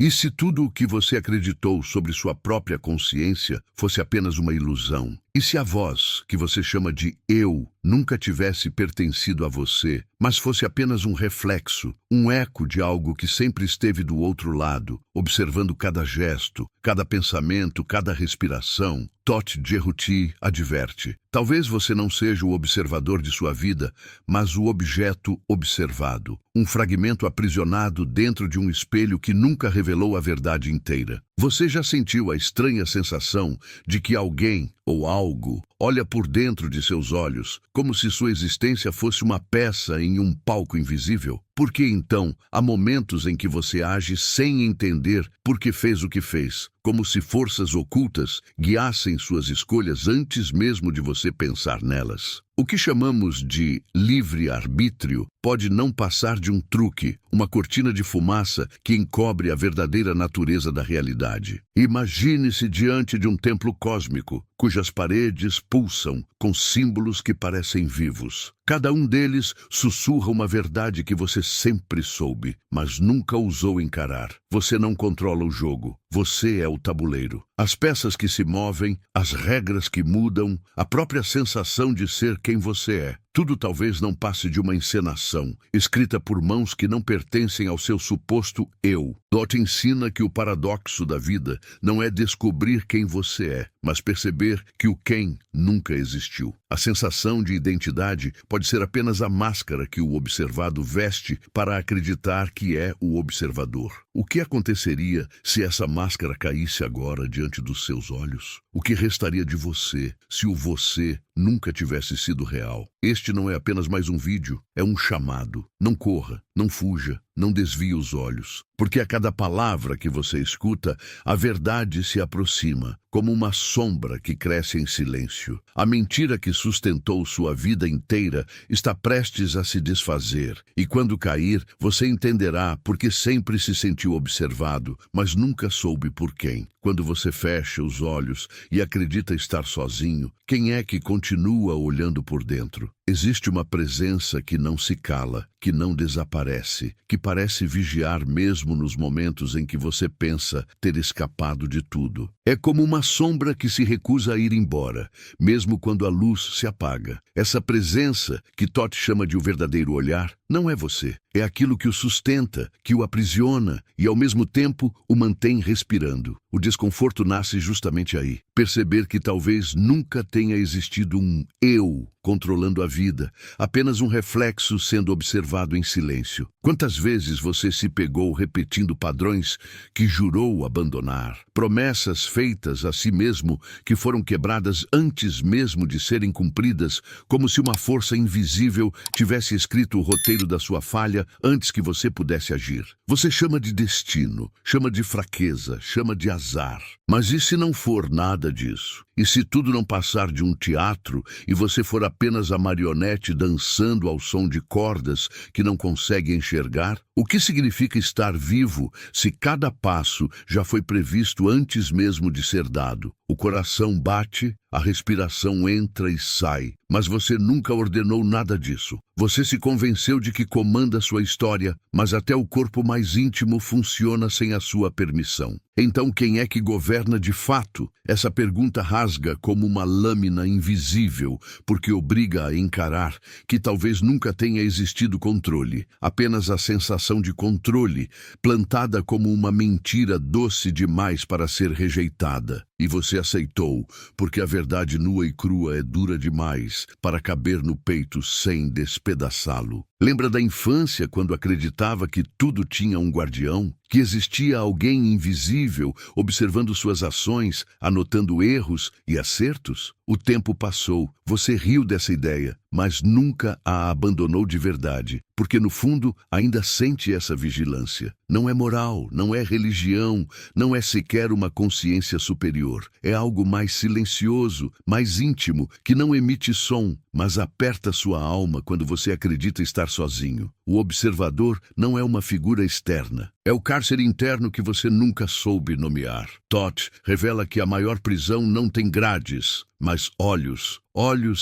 E se tudo o que você acreditou sobre sua própria consciência fosse apenas uma ilusão? E se a voz, que você chama de eu, nunca tivesse pertencido a você, mas fosse apenas um reflexo, um eco de algo que sempre esteve do outro lado, observando cada gesto, cada pensamento, cada respiração? Tote Djehuti adverte: talvez você não seja o observador de sua vida, mas o objeto observado, um fragmento aprisionado dentro de um espelho que nunca revelou a verdade inteira. Você já sentiu a estranha sensação de que alguém ou algo olha por dentro de seus olhos, como se sua existência fosse uma peça em um palco invisível? Porque então há momentos em que você age sem entender por que fez o que fez, como se forças ocultas guiassem suas escolhas antes mesmo de você pensar nelas. O que chamamos de livre-arbítrio pode não passar de um truque, uma cortina de fumaça que encobre a verdadeira natureza da realidade. Imagine-se diante de um templo cósmico, cujas paredes pulsam com símbolos que parecem vivos. Cada um deles sussurra uma verdade que você sempre soube, mas nunca ousou encarar. Você não controla o jogo. Você é o tabuleiro. As peças que se movem, as regras que mudam, a própria sensação de ser quem você é. Tudo talvez não passe de uma encenação, escrita por mãos que não pertencem ao seu suposto eu. Dot ensina que o paradoxo da vida não é descobrir quem você é, mas perceber que o quem nunca existiu. A sensação de identidade pode ser apenas a máscara que o observado veste para acreditar que é o observador. O que aconteceria se essa máscara caísse agora diante dos seus olhos? O que restaria de você se o você nunca tivesse sido real? Este não é apenas mais um vídeo, é um chamado. Não corra, não fuja, não desvie os olhos, porque a cada palavra que você escuta, a verdade se aproxima, como uma sombra que cresce em silêncio. A mentira que sustentou sua vida inteira está prestes a se desfazer, e quando cair, você entenderá porque sempre se sentiu observado, mas nunca soube por quem. Quando você fecha os olhos e acredita estar sozinho, quem é que continua olhando por dentro? Existe uma presença que não se cala, que não desaparece, que parece vigiar mesmo nos momentos em que você pensa ter escapado de tudo. É como uma sombra que se recusa a ir embora, mesmo quando a luz se apaga. Essa presença, que Tote chama de o verdadeiro olhar, não é você. É aquilo que o sustenta, que o aprisiona e, ao mesmo tempo, o mantém respirando. O desconforto nasce justamente aí. Perceber que talvez nunca tenha existido um eu controlando a vida, apenas um reflexo sendo observado em silêncio. Quantas vezes você se pegou repetindo padrões que jurou abandonar? Promessas feitas a si mesmo que foram quebradas antes mesmo de serem cumpridas, como se uma força invisível tivesse escrito o roteiro da sua falha antes que você pudesse agir. Você chama de destino, chama de fraqueza, chama de azar. Mas e se não for nada disso? E se tudo não passar de um teatro e você for apenas a marionete dançando ao som de cordas que não consegue enxergar? O que significa estar vivo se cada passo já foi previsto antes mesmo de ser dado? O coração bate, a respiração entra e sai, mas você nunca ordenou nada disso. Você se convenceu de que comanda sua história, mas até o corpo mais íntimo funciona sem a sua permissão. Então quem é que governa de fato? Essa pergunta rasga como uma lâmina invisível, porque obriga a encarar que talvez nunca tenha existido controle, apenas a sensação de controle, plantada como uma mentira doce demais para ser rejeitada. E você aceitou, porque a verdade nua e crua é dura demais para caber no peito sem despedaçá-lo. Lembra da infância, quando acreditava que tudo tinha um guardião? Que existia alguém invisível observando suas ações, anotando erros e acertos? O tempo passou, você riu dessa ideia, mas nunca a abandonou de verdade, porque no fundo ainda sente essa vigilância. Não é moral, não é religião, não é sequer uma consciência superior. É algo mais silencioso, mais íntimo, que não emite som, mas aperta sua alma quando você acredita estar sozinho. O observador não é uma figura externa. É o cárcere interno que você nunca soube nomear. Tote revela que a maior prisão não tem grades, mas olhos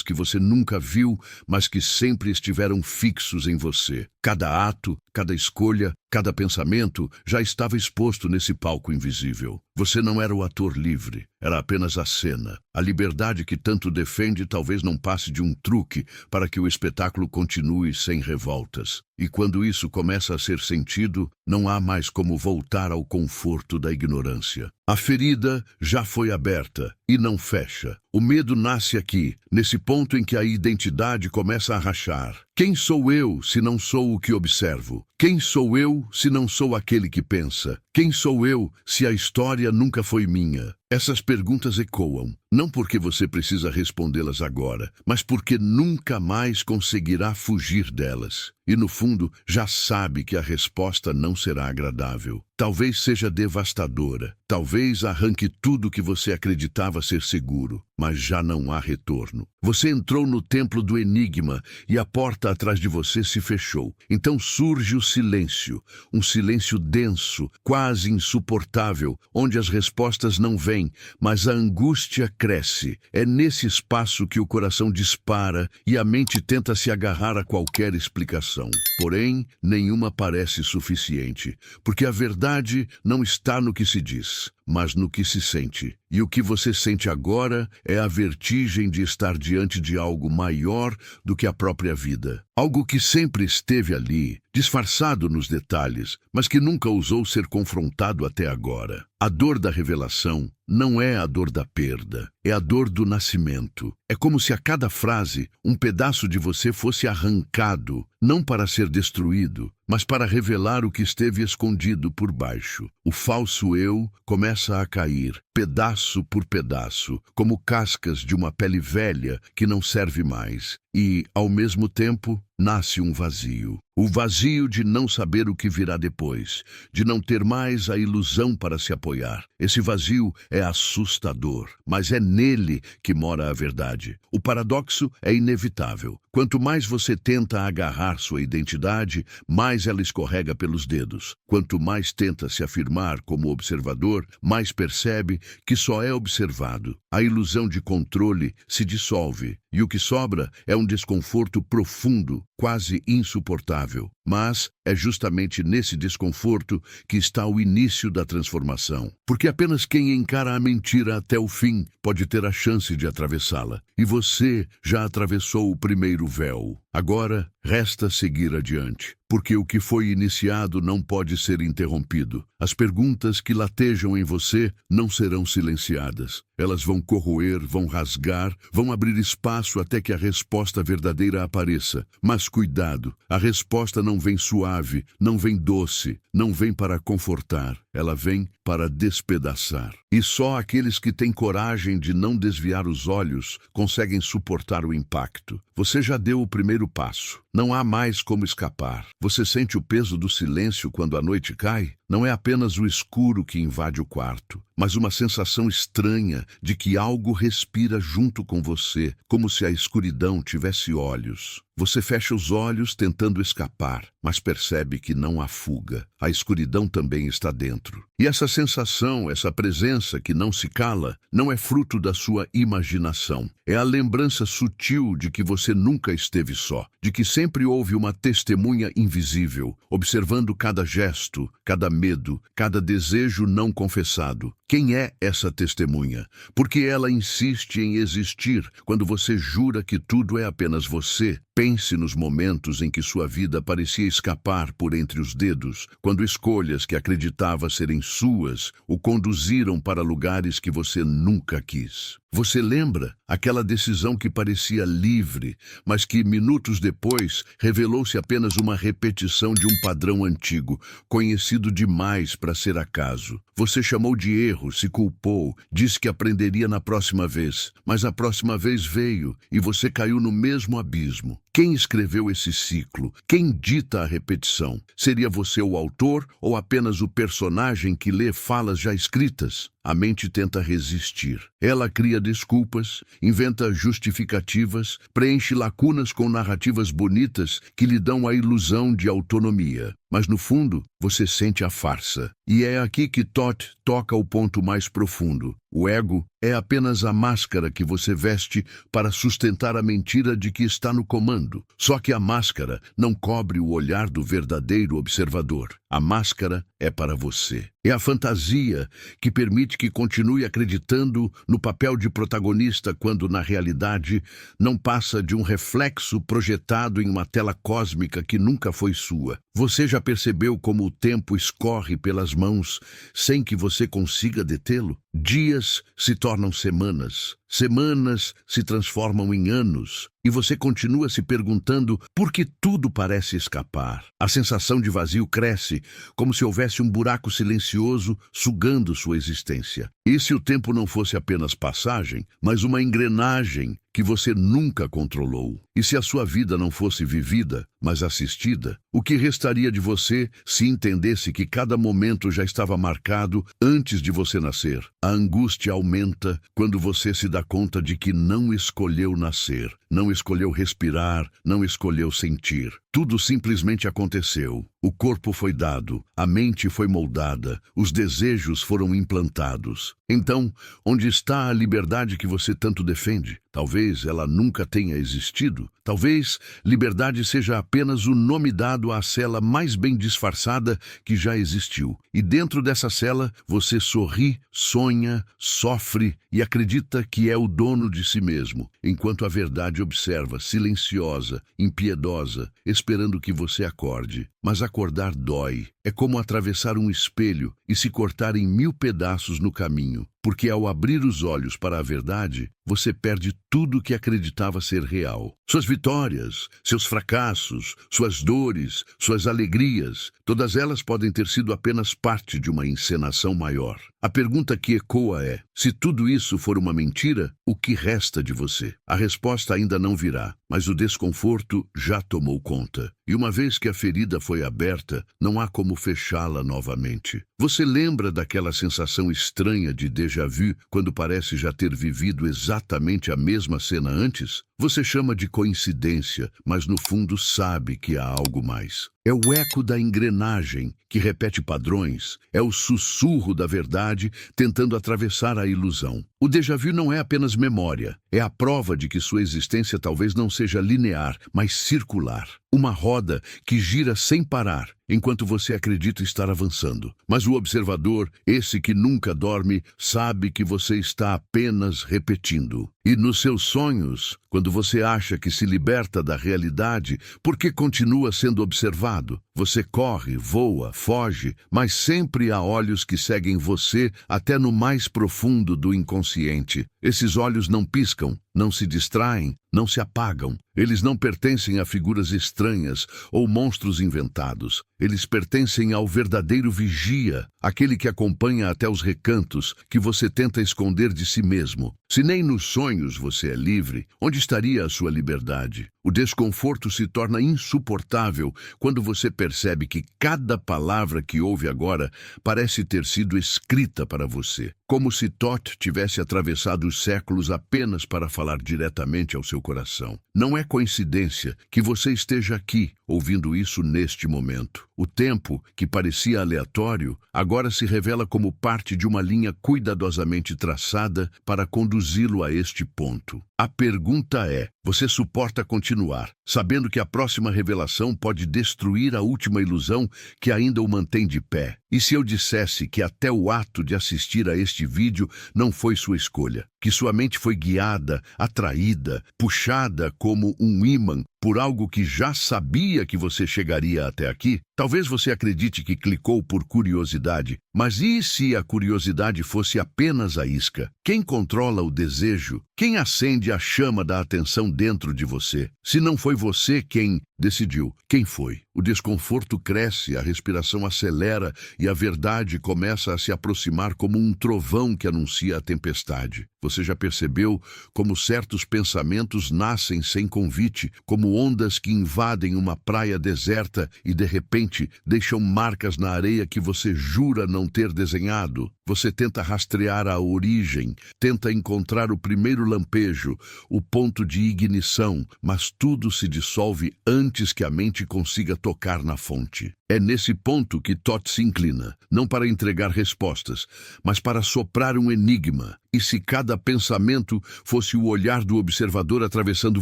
que você nunca viu, mas que sempre estiveram fixos em você. Cada ato, cada escolha, cada pensamento já estava exposto nesse palco invisível. Você não era o ator livre, era apenas a cena. A liberdade que tanto defende talvez não passe de um truque para que o espetáculo continue sem revoltas. E quando isso começa a ser sentido, não há mais como voltar ao conforto da ignorância. A ferida já foi aberta e não fecha. O medo nasce aqui, nesse ponto em que a identidade começa a rachar. Quem sou eu se não sou o que observo? Quem sou eu se não sou aquele que pensa? Quem sou eu se a história nunca foi minha? Essas perguntas ecoam, não porque você precisa respondê-las agora, mas porque nunca mais conseguirá fugir delas. E no fundo, já sabe que a resposta não será agradável. Talvez seja devastadora, talvez arranque tudo que você acreditava ser seguro, mas já não há retorno. Você entrou no templo do enigma e a porta atrás de você se fechou. Então surge o silêncio, um silêncio denso, quase insuportável, onde as respostas não vêm, mas a angústia cresce. É nesse espaço que o coração dispara e a mente tenta se agarrar a qualquer explicação. Porém, nenhuma parece suficiente, porque a verdade não está no que se diz, mas no que se sente. E o que você sente agora é a vertigem de estar diante de algo maior do que a própria vida. Algo que sempre esteve ali, disfarçado nos detalhes, mas que nunca ousou ser confrontado até agora. A dor da revelação não é a dor da perda, é a dor do nascimento. É como se a cada frase, um pedaço de você fosse arrancado, não para ser destruído, mas para revelar o que esteve escondido por baixo. O falso eu começa a cair, pedaço por pedaço, como cascas de uma pele velha que não serve mais. E, ao mesmo tempo, nasce um vazio. O vazio de não saber o que virá depois, de não ter mais a ilusão para se apoiar. Esse vazio é assustador, mas é nele que mora a verdade. O paradoxo é inevitável. Quanto mais você tenta agarrar sua identidade, mais ela escorrega pelos dedos. Quanto mais tenta se afirmar como observador, mais percebe que só é observado. A ilusão de controle se dissolve, e o que sobra é um desconforto profundo, quase insuportável. Mas é justamente nesse desconforto que está o início da transformação. Porque apenas quem encara a mentira até o fim pode ter a chance de atravessá-la. E você já atravessou o primeiro véu. Agora, resta seguir adiante, porque o que foi iniciado não pode ser interrompido. As perguntas que latejam em você não serão silenciadas. Elas vão corroer, vão rasgar, vão abrir espaço até que a resposta verdadeira apareça. Mas cuidado, a resposta não vem suave, não vem doce, não vem para confortar. Ela vem para despedaçar. E só aqueles que têm coragem de não desviar os olhos conseguem suportar o impacto. Você já deu o primeiro passo. Não há mais como escapar. Você sente o peso do silêncio quando a noite cai? Não é apenas o escuro que invade o quarto, mas uma sensação estranha de que algo respira junto com você, como se a escuridão tivesse olhos. Você fecha os olhos tentando escapar, mas percebe que não há fuga. A escuridão também está dentro. E essa sensação, essa presença que não se cala, não é fruto da sua imaginação. É a lembrança sutil de que você nunca esteve só, de que sempre houve uma testemunha invisível, observando cada gesto, cada medo, cada desejo não confessado. Quem é essa testemunha? Porque ela insiste em existir quando você jura que tudo é apenas você. Pense nos momentos em que sua vida parecia escapar por entre os dedos, quando escolhas que acreditava serem suas o conduziram para lugares que você nunca quis. Você lembra aquela decisão que parecia livre, mas que minutos depois revelou-se apenas uma repetição de um padrão antigo, conhecido demais para ser acaso? Você chamou de erro, se culpou, disse que aprenderia na próxima vez, mas a próxima vez veio e você caiu no mesmo abismo. Quem escreveu esse ciclo? Quem dita a repetição? Seria você o autor ou apenas o personagem que lê falas já escritas? A mente tenta resistir. Ela cria desculpas, inventa justificativas, preenche lacunas com narrativas bonitas que lhe dão a ilusão de autonomia. Mas no fundo, você sente a farsa. E é aqui que Todd toca o ponto mais profundo. O ego é apenas a máscara que você veste para sustentar a mentira de que está no comando. Só que a máscara não cobre o olhar do verdadeiro observador. A máscara é para você. É a fantasia que permite que continue acreditando no papel de protagonista quando, na realidade, não passa de um reflexo projetado em uma tela cósmica que nunca foi sua. Você já percebeu como o tempo escorre pelas mãos sem que você consiga detê-lo? Dias se tornam semanas, semanas se transformam em anos, e você continua se perguntando por que tudo parece escapar. A sensação de vazio cresce, como se houvesse um buraco silencioso sugando sua existência. E se o tempo não fosse apenas passagem, mas uma engrenagem que você nunca controlou? E se a sua vida não fosse vivida, mas assistida? O que restaria de você se entendesse que cada momento já estava marcado antes de você nascer? A angústia aumenta quando você se dá conta de que não escolheu nascer, não escolheu respirar, não escolheu sentir. Tudo simplesmente aconteceu. O corpo foi dado, a mente foi moldada, os desejos foram implantados. Então, onde está a liberdade que você tanto defende? Talvez ela nunca tenha existido. Talvez liberdade seja apenas o nome dado à cela mais bem disfarçada que já existiu. E dentro dessa cela, você sorri, sonha, sofre e acredita que é o dono de si mesmo, enquanto a verdade observa, silenciosa, impiedosa, esperando que você acorde. Mas acordar dói. É como atravessar um espelho e se cortar em 1000 pedaços no caminho. Porque ao abrir os olhos para a verdade, você perde tudo que acreditava ser real. Suas vitórias, seus fracassos, suas dores, suas alegrias, todas elas podem ter sido apenas parte de uma encenação maior. A pergunta que ecoa é: se tudo isso for uma mentira, o que resta de você? A resposta ainda não virá, mas o desconforto já tomou conta. E uma vez que a ferida foi aberta, não há como fechá-la novamente. Você lembra daquela sensação estranha de déjà vu quando parece já ter vivido exatamente a mesma cena antes? Você chama de coincidência, mas no fundo sabe que há algo mais. É o eco da engrenagem que repete padrões, é o sussurro da verdade tentando atravessar a ilusão. O déjà vu não é apenas memória, é a prova de que sua existência talvez não seja linear, mas circular. Uma roda que gira sem parar, enquanto você acredita estar avançando. Mas o observador, esse que nunca dorme, sabe que você está apenas repetindo. E nos seus sonhos, quando você acha que se liberta da realidade, porque continua sendo observado, você corre, voa, foge, mas sempre há olhos que seguem você até no mais profundo do inconsciente. Esses olhos não piscam, não se distraem, não se apagam. Eles não pertencem a figuras estranhas ou monstros inventados. Eles pertencem ao verdadeiro vigia, aquele que acompanha até os recantos que você tenta esconder de si mesmo. Se nem nos sonhos você é livre, onde estaria a sua liberdade? O desconforto se torna insuportável quando você percebe que cada palavra que ouve agora parece ter sido escrita para você, como se Thoth tivesse atravessado os séculos apenas para falar diretamente ao seu coração. Não é coincidência que você esteja aqui, ouvindo isso neste momento. O tempo, que parecia aleatório, agora se revela como parte de uma linha cuidadosamente traçada para conduzi-lo a este ponto. A pergunta é: você suporta continuar, sabendo que a próxima revelação pode destruir a última ilusão que ainda o mantém de pé? E se eu dissesse que até o ato de assistir a este vídeo não foi sua escolha, que sua mente foi guiada, atraída, puxada como um ímã por algo que já sabia que você chegaria até aqui? Talvez você acredite que clicou por curiosidade, mas e se a curiosidade fosse apenas a isca? Quem controla o desejo? Quem acende a chama da atenção dentro de você? Se não foi você quem decidiu, quem foi? O desconforto cresce, a respiração acelera e a verdade começa a se aproximar como um trovão que anuncia a tempestade. Você já percebeu como certos pensamentos nascem sem convite, como ondas que invadem uma praia deserta e, de repente, deixam marcas na areia que você jura não ter desenhado? Você tenta rastrear a origem, tenta encontrar o primeiro lampejo, o ponto de ignição, mas tudo se dissolve antes que a mente consiga tocar na fonte. É nesse ponto que Toth se inclina, não para entregar respostas, mas para soprar um enigma. E se cada pensamento fosse o olhar do observador atravessando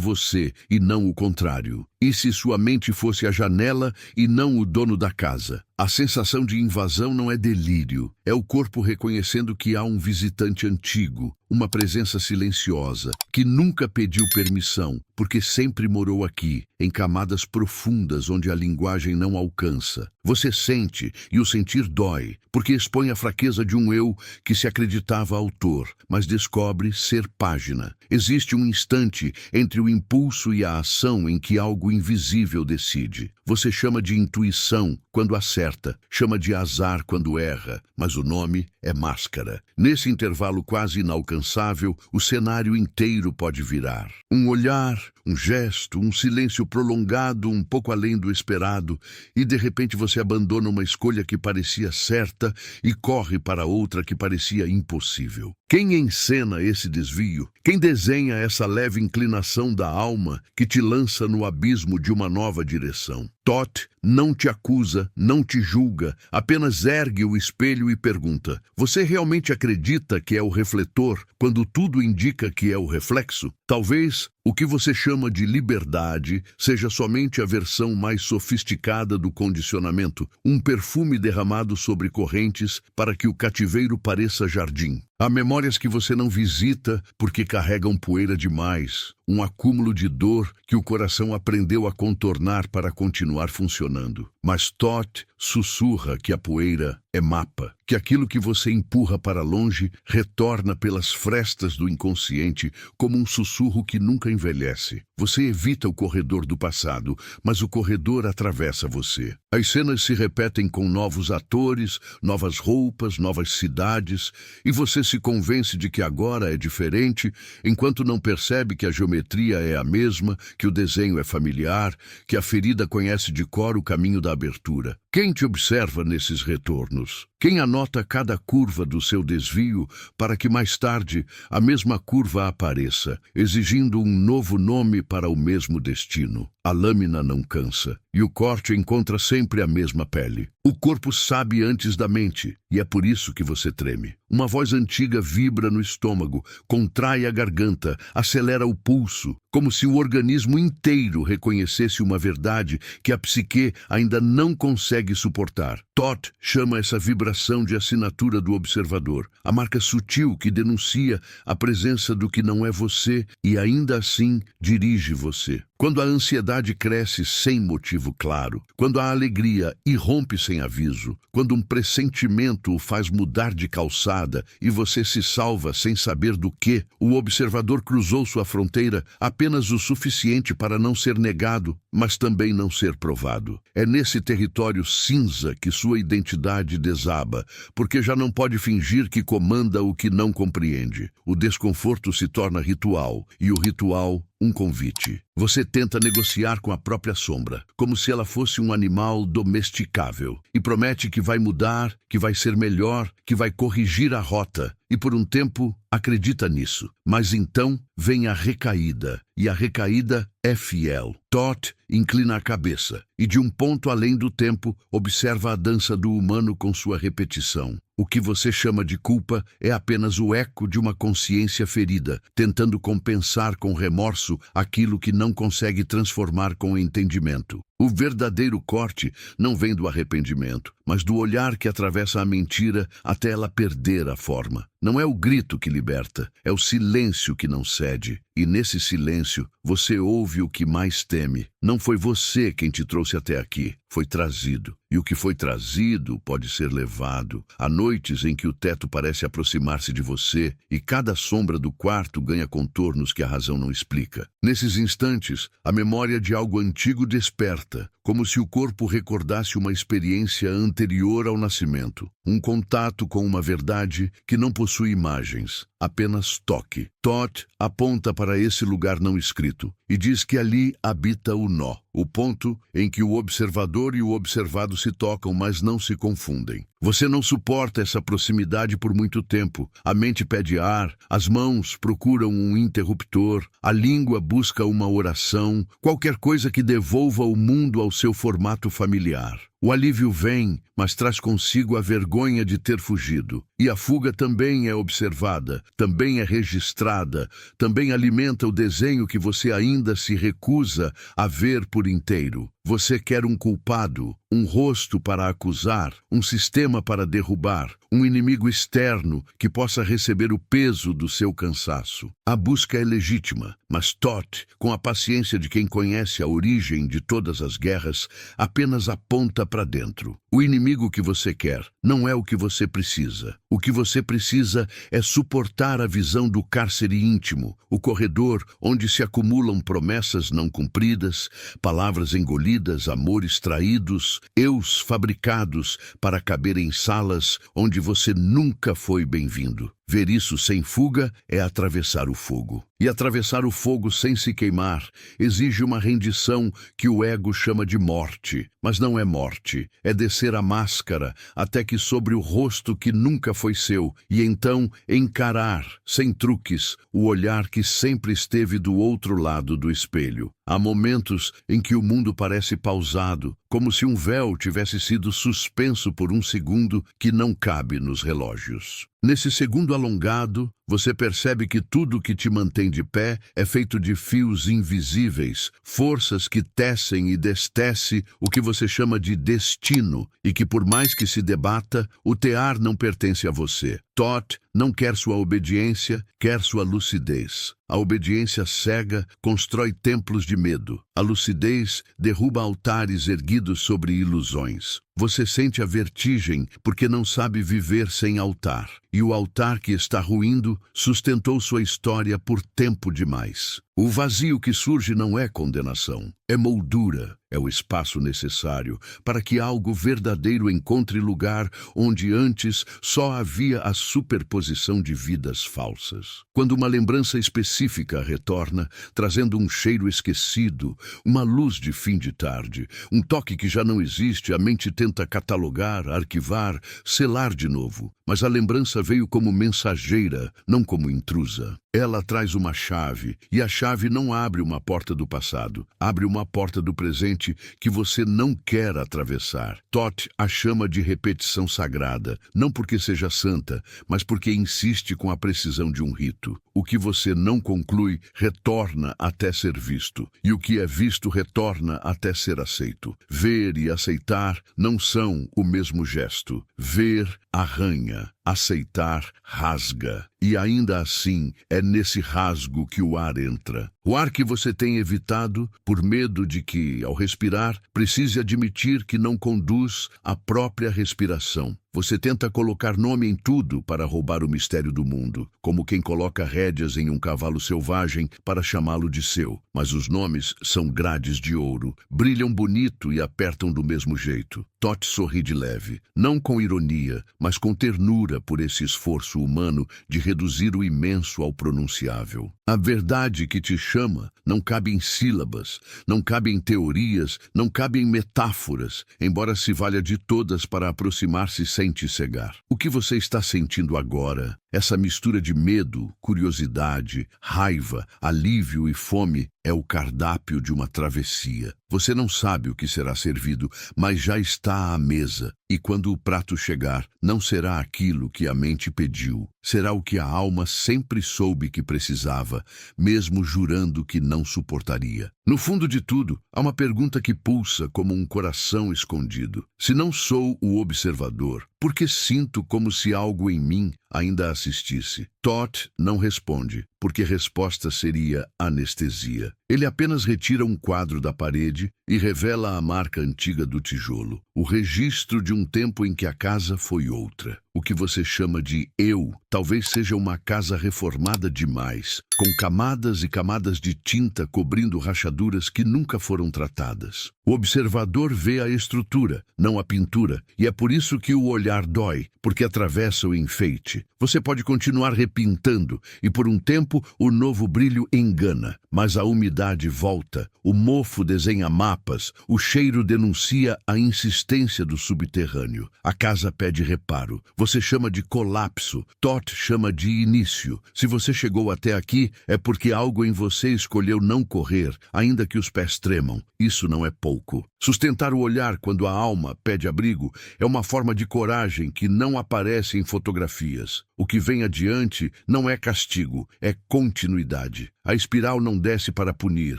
você, e não o contrário? E se sua mente fosse a janela e não o dono da casa? A sensação de invasão não é delírio, é o corpo reconhecendo que há um visitante antigo, uma presença silenciosa, que nunca pediu permissão, porque sempre morou aqui, em camadas profundas onde a linguagem não alcança. Você sente, e o sentir dói, porque expõe a fraqueza de um eu que se acreditava autor, mas descobre ser página. Existe um instante entre o impulso e a ação em que algo invisível decide. Você chama de intuição quando acerta, chama de azar quando erra, mas o nome é máscara. Nesse intervalo quase inalcançável, o cenário inteiro pode virar. Um olhar, um gesto, um silêncio prolongado um pouco além do esperado, e de repente você abandona uma escolha que parecia certa e corre para outra que parecia impossível. Quem encena esse desvio? Quem desenha essa leve inclinação da alma que te lança no abismo de uma nova direção? Toth não te acusa, não te julga, apenas ergue o espelho e pergunta: você realmente acredita que é o refletor quando tudo indica que é o reflexo? Talvez o que você chama de liberdade seja somente a versão mais sofisticada do condicionamento, um perfume derramado sobre correntes para que o cativeiro pareça jardim. Há memórias que você não visita porque carregam poeira demais, um acúmulo de dor que o coração aprendeu a contornar para continuar funcionando. Mas Toth sussurra que a poeira é mapa, que aquilo que você empurra para longe retorna pelas frestas do inconsciente como um sussurro que nunca envelhece. Você evita o corredor do passado, mas o corredor atravessa você. As cenas se repetem com novos atores, novas roupas, novas cidades, e você se convence de que agora é diferente, enquanto não percebe que a geometria é a mesma, que o desenho é familiar, que a ferida conhece de cor o caminho da abertura. Quem te observa nesses retornos? Quem anota cada curva do seu desvio para que mais tarde a mesma curva apareça, exigindo um novo nome para o mesmo destino? A lâmina não cansa, e o corte encontra sempre a mesma pele. O corpo sabe antes da mente, e é por isso que você treme. Uma voz antiga vibra no estômago, contrai a garganta, acelera o pulso, como se o organismo inteiro reconhecesse uma verdade que a psique ainda não consegue suportar. Toth chama essa vibração de assinatura do observador, a marca sutil que denuncia a presença do que não é você e ainda assim dirige você. Quando a ansiedade cresce sem motivo claro, quando a alegria irrompe sem aviso, quando um pressentimento o faz mudar de calçada e você se salva sem saber do que, o observador cruzou sua fronteira apenas o suficiente para não ser negado, mas também não ser provado. É nesse território cinza que sua identidade desaba, porque já não pode fingir que comanda o que não compreende. O desconforto se torna ritual, e o ritual um convite. Você tenta negociar com a própria sombra, como se ela fosse um animal domesticável, e promete que vai mudar, que vai ser melhor, que vai corrigir a rota, e por um tempo acredita nisso. Mas então vem a recaída, e a recaída é fiel. Toth inclina a cabeça, e de um ponto além do tempo, observa a dança do humano com sua repetição. O que você chama de culpa é apenas o eco de uma consciência ferida, tentando compensar com remorso aquilo que não consegue transformar com entendimento. O verdadeiro corte não vem do arrependimento, mas do olhar que atravessa a mentira até ela perder a forma. Não é o grito que liberta, é o silêncio que não cede. E nesse silêncio, você ouve o que mais teme. Não foi você quem te trouxe até aqui, foi trazido. E o que foi trazido pode ser levado. Há noites em que o teto parece aproximar-se de você e cada sombra do quarto ganha contornos que a razão não explica. Nesses instantes, a memória de algo antigo desperta, como se o corpo recordasse uma experiência anterior ao nascimento. Um contato com uma verdade que não possui imagens, apenas toque. Toth aponta para esse lugar não escrito e diz que ali habita o nó, o ponto em que o observador e o observado se tocam, mas não se confundem. Você não suporta essa proximidade por muito tempo. A mente pede ar, as mãos procuram um interruptor, a língua busca uma oração, qualquer coisa que devolva o mundo ao seu formato familiar. O alívio vem, mas traz consigo a vergonha de ter fugido. E a fuga também é observada, também é registrada, também alimenta o desenho que você ainda se recusa a ver por inteiro. Você quer um culpado, um rosto para acusar, um sistema para derrubar, um inimigo externo que possa receber o peso do seu cansaço. A busca é legítima, mas Thoth, com a paciência de quem conhece a origem de todas as guerras, apenas aponta para dentro. O inimigo que você quer não é o que você precisa. O que você precisa é suportar a visão do cárcere íntimo, o corredor onde se acumulam promessas não cumpridas, palavras engolidas, amores traídos, eus fabricados para caber em salas onde você nunca foi bem-vindo. Ver isso sem fuga é atravessar o fogo. E atravessar o fogo sem se queimar exige uma rendição que o ego chama de morte. Mas não é morte, é descer a máscara até que sobre o rosto que nunca foi seu, e então encarar, sem truques, o olhar que sempre esteve do outro lado do espelho. Há momentos em que o mundo parece pausado, como se um véu tivesse sido suspenso por um segundo que não cabe nos relógios. Nesse segundo alongado, você percebe que tudo que te mantém de pé é feito de fios invisíveis, forças que tecem e destecem o que você chama de destino, e que por mais que se debata, o tear não pertence a você. Thoth não quer sua obediência, quer sua lucidez. A obediência cega constrói templos de medo. A lucidez derruba altares erguidos sobre ilusões. Você sente a vertigem porque não sabe viver sem altar. E o altar que está ruindo sustentou sua história por tempo demais. O vazio que surge não é condenação, é moldura, é o espaço necessário para que algo verdadeiro encontre lugar onde antes só havia a superposição de vidas falsas. Quando uma lembrança específica retorna, trazendo um cheiro esquecido, uma luz de fim de tarde, um toque que já não existe, a mente tenta catalogar, arquivar, selar de novo. Mas a lembrança veio como mensageira, não como intrusa. Ela traz uma chave, e a chave não abre uma porta do passado, abre uma porta do presente que você não quer atravessar. Thoth a chama de repetição sagrada, não porque seja santa, mas porque insiste com a precisão de um rito. O que você não conclui retorna até ser visto, e o que é visto retorna até ser aceito. Ver e aceitar não são o mesmo gesto. Ver arranha, aceitar rasga. E ainda assim, é nesse rasgo que o ar entra. O ar que você tem evitado, por medo de que, ao respirar, precise admitir que não conduz à própria respiração. Você tenta colocar nome em tudo para roubar o mistério do mundo, como quem coloca rédeas em um cavalo selvagem para chamá-lo de seu. Mas os nomes são grades de ouro, brilham bonito e apertam do mesmo jeito. Thoth sorri de leve, não com ironia, mas com ternura por esse esforço humano de reduzir o imenso ao pronunciável. A verdade que te chama não cabe em sílabas, não cabe em teorias, não cabe em metáforas, embora se valha de todas para aproximar-se sem te cegar. O que você está sentindo agora, essa mistura de medo, curiosidade, raiva, alívio e fome, é o cardápio de uma travessia. Você não sabe o que será servido, mas já está à mesa. E quando o prato chegar, não será aquilo que a mente pediu. Será o que a alma sempre soube que precisava, mesmo jurando que não suportaria. No fundo de tudo, há uma pergunta que pulsa como um coração escondido. Se não sou o observador, por que sinto como se algo em mim ainda assistisse? Thoth não responde, porque resposta seria anestesia. Ele apenas retira um quadro da parede e revela a marca antiga do tijolo, o registro de um tempo em que a casa foi outra. O que você chama de eu talvez seja uma casa reformada demais, com camadas e camadas de tinta cobrindo rachaduras que nunca foram tratadas. O observador vê a estrutura, não a pintura, e é por isso que o olhar dói, porque atravessa o enfeite. Você pode continuar repintando, e por um tempo o novo brilho engana, mas a umidade volta, o mofo desenha mapas, mapas, o cheiro denuncia a insistência do subterrâneo. A casa pede reparo. Você chama de colapso. Toth chama de início. Se você chegou até aqui, é porque algo em você escolheu não correr, ainda que os pés tremam. Isso não é pouco. Sustentar o olhar quando a alma pede abrigo é uma forma de coragem que não aparece em fotografias. O que vem adiante não é castigo, é continuidade. A espiral não desce para punir,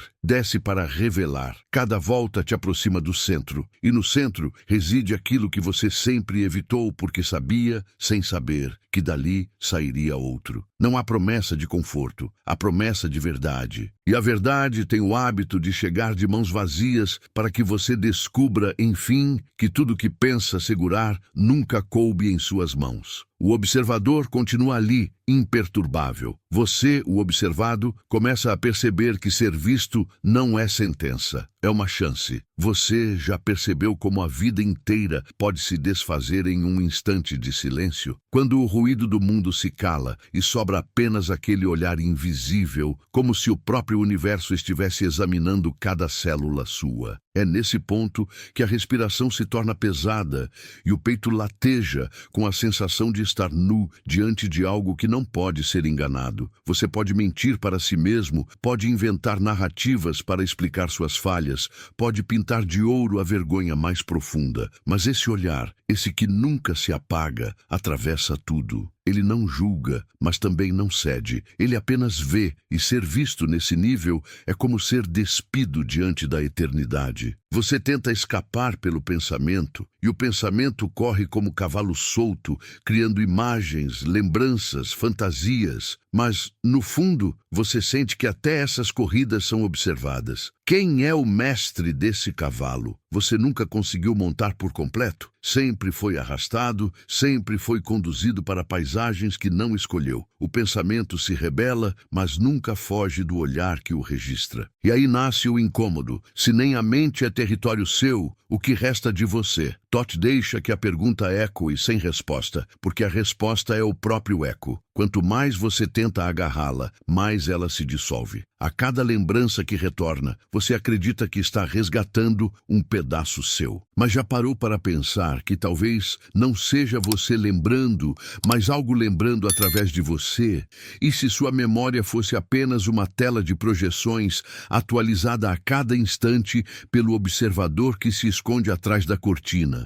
desce para revelar. Cada volta te aproxima do centro, e no centro reside aquilo que você sempre evitou porque sabia, sem saber, que dali sairia outro. Não há promessa de conforto, há promessa de verdade. E a verdade tem o hábito de chegar de mãos vazias para que você descubra, enfim, que tudo que pensa segurar nunca coube em suas mãos. O observador continua ali, imperturbável. Você, o observado, começa a perceber que ser visto não é sentença, é uma chance. Você já percebeu como a vida inteira pode se desfazer em um instante de silêncio? Quando o ruído do mundo se cala e sobra apenas aquele olhar invisível, como se o próprio universo estivesse examinando cada célula sua. É nesse ponto que a respiração se torna pesada e o peito lateja com a sensação de estar nu diante de algo que não pode ser enganado. Você pode mentir para si mesmo, pode inventar narrativas para explicar suas falhas, pode pintar de ouro a vergonha mais profunda. Mas esse olhar, esse que nunca se apaga, atravessa tudo. Ele não julga, mas também não cede. Ele apenas vê, e ser visto nesse nível é como ser despido diante da eternidade. Você tenta escapar pelo pensamento, e o pensamento corre como cavalo solto, criando imagens, lembranças, fantasias. Mas, no fundo, você sente que até essas corridas são observadas. Quem é o mestre desse cavalo? Você nunca conseguiu montar por completo? Sempre foi arrastado, sempre foi conduzido para paisagens que não escolheu. O pensamento se rebela, mas nunca foge do olhar que o registra. E aí nasce o incômodo. Se nem a mente é território seu, o que resta de você? Toth deixa que a pergunta ecoe sem resposta, porque a resposta é o próprio eco. Quanto mais você tenta agarrá-la, mais ela se dissolve. A cada lembrança que retorna, você acredita que está resgatando um pedaço seu. Mas já parou para pensar que talvez não seja você lembrando, mas algo lembrando através de você? E se sua memória fosse apenas uma tela de projeções atualizada a cada instante pelo observador que se esconde atrás da cortina?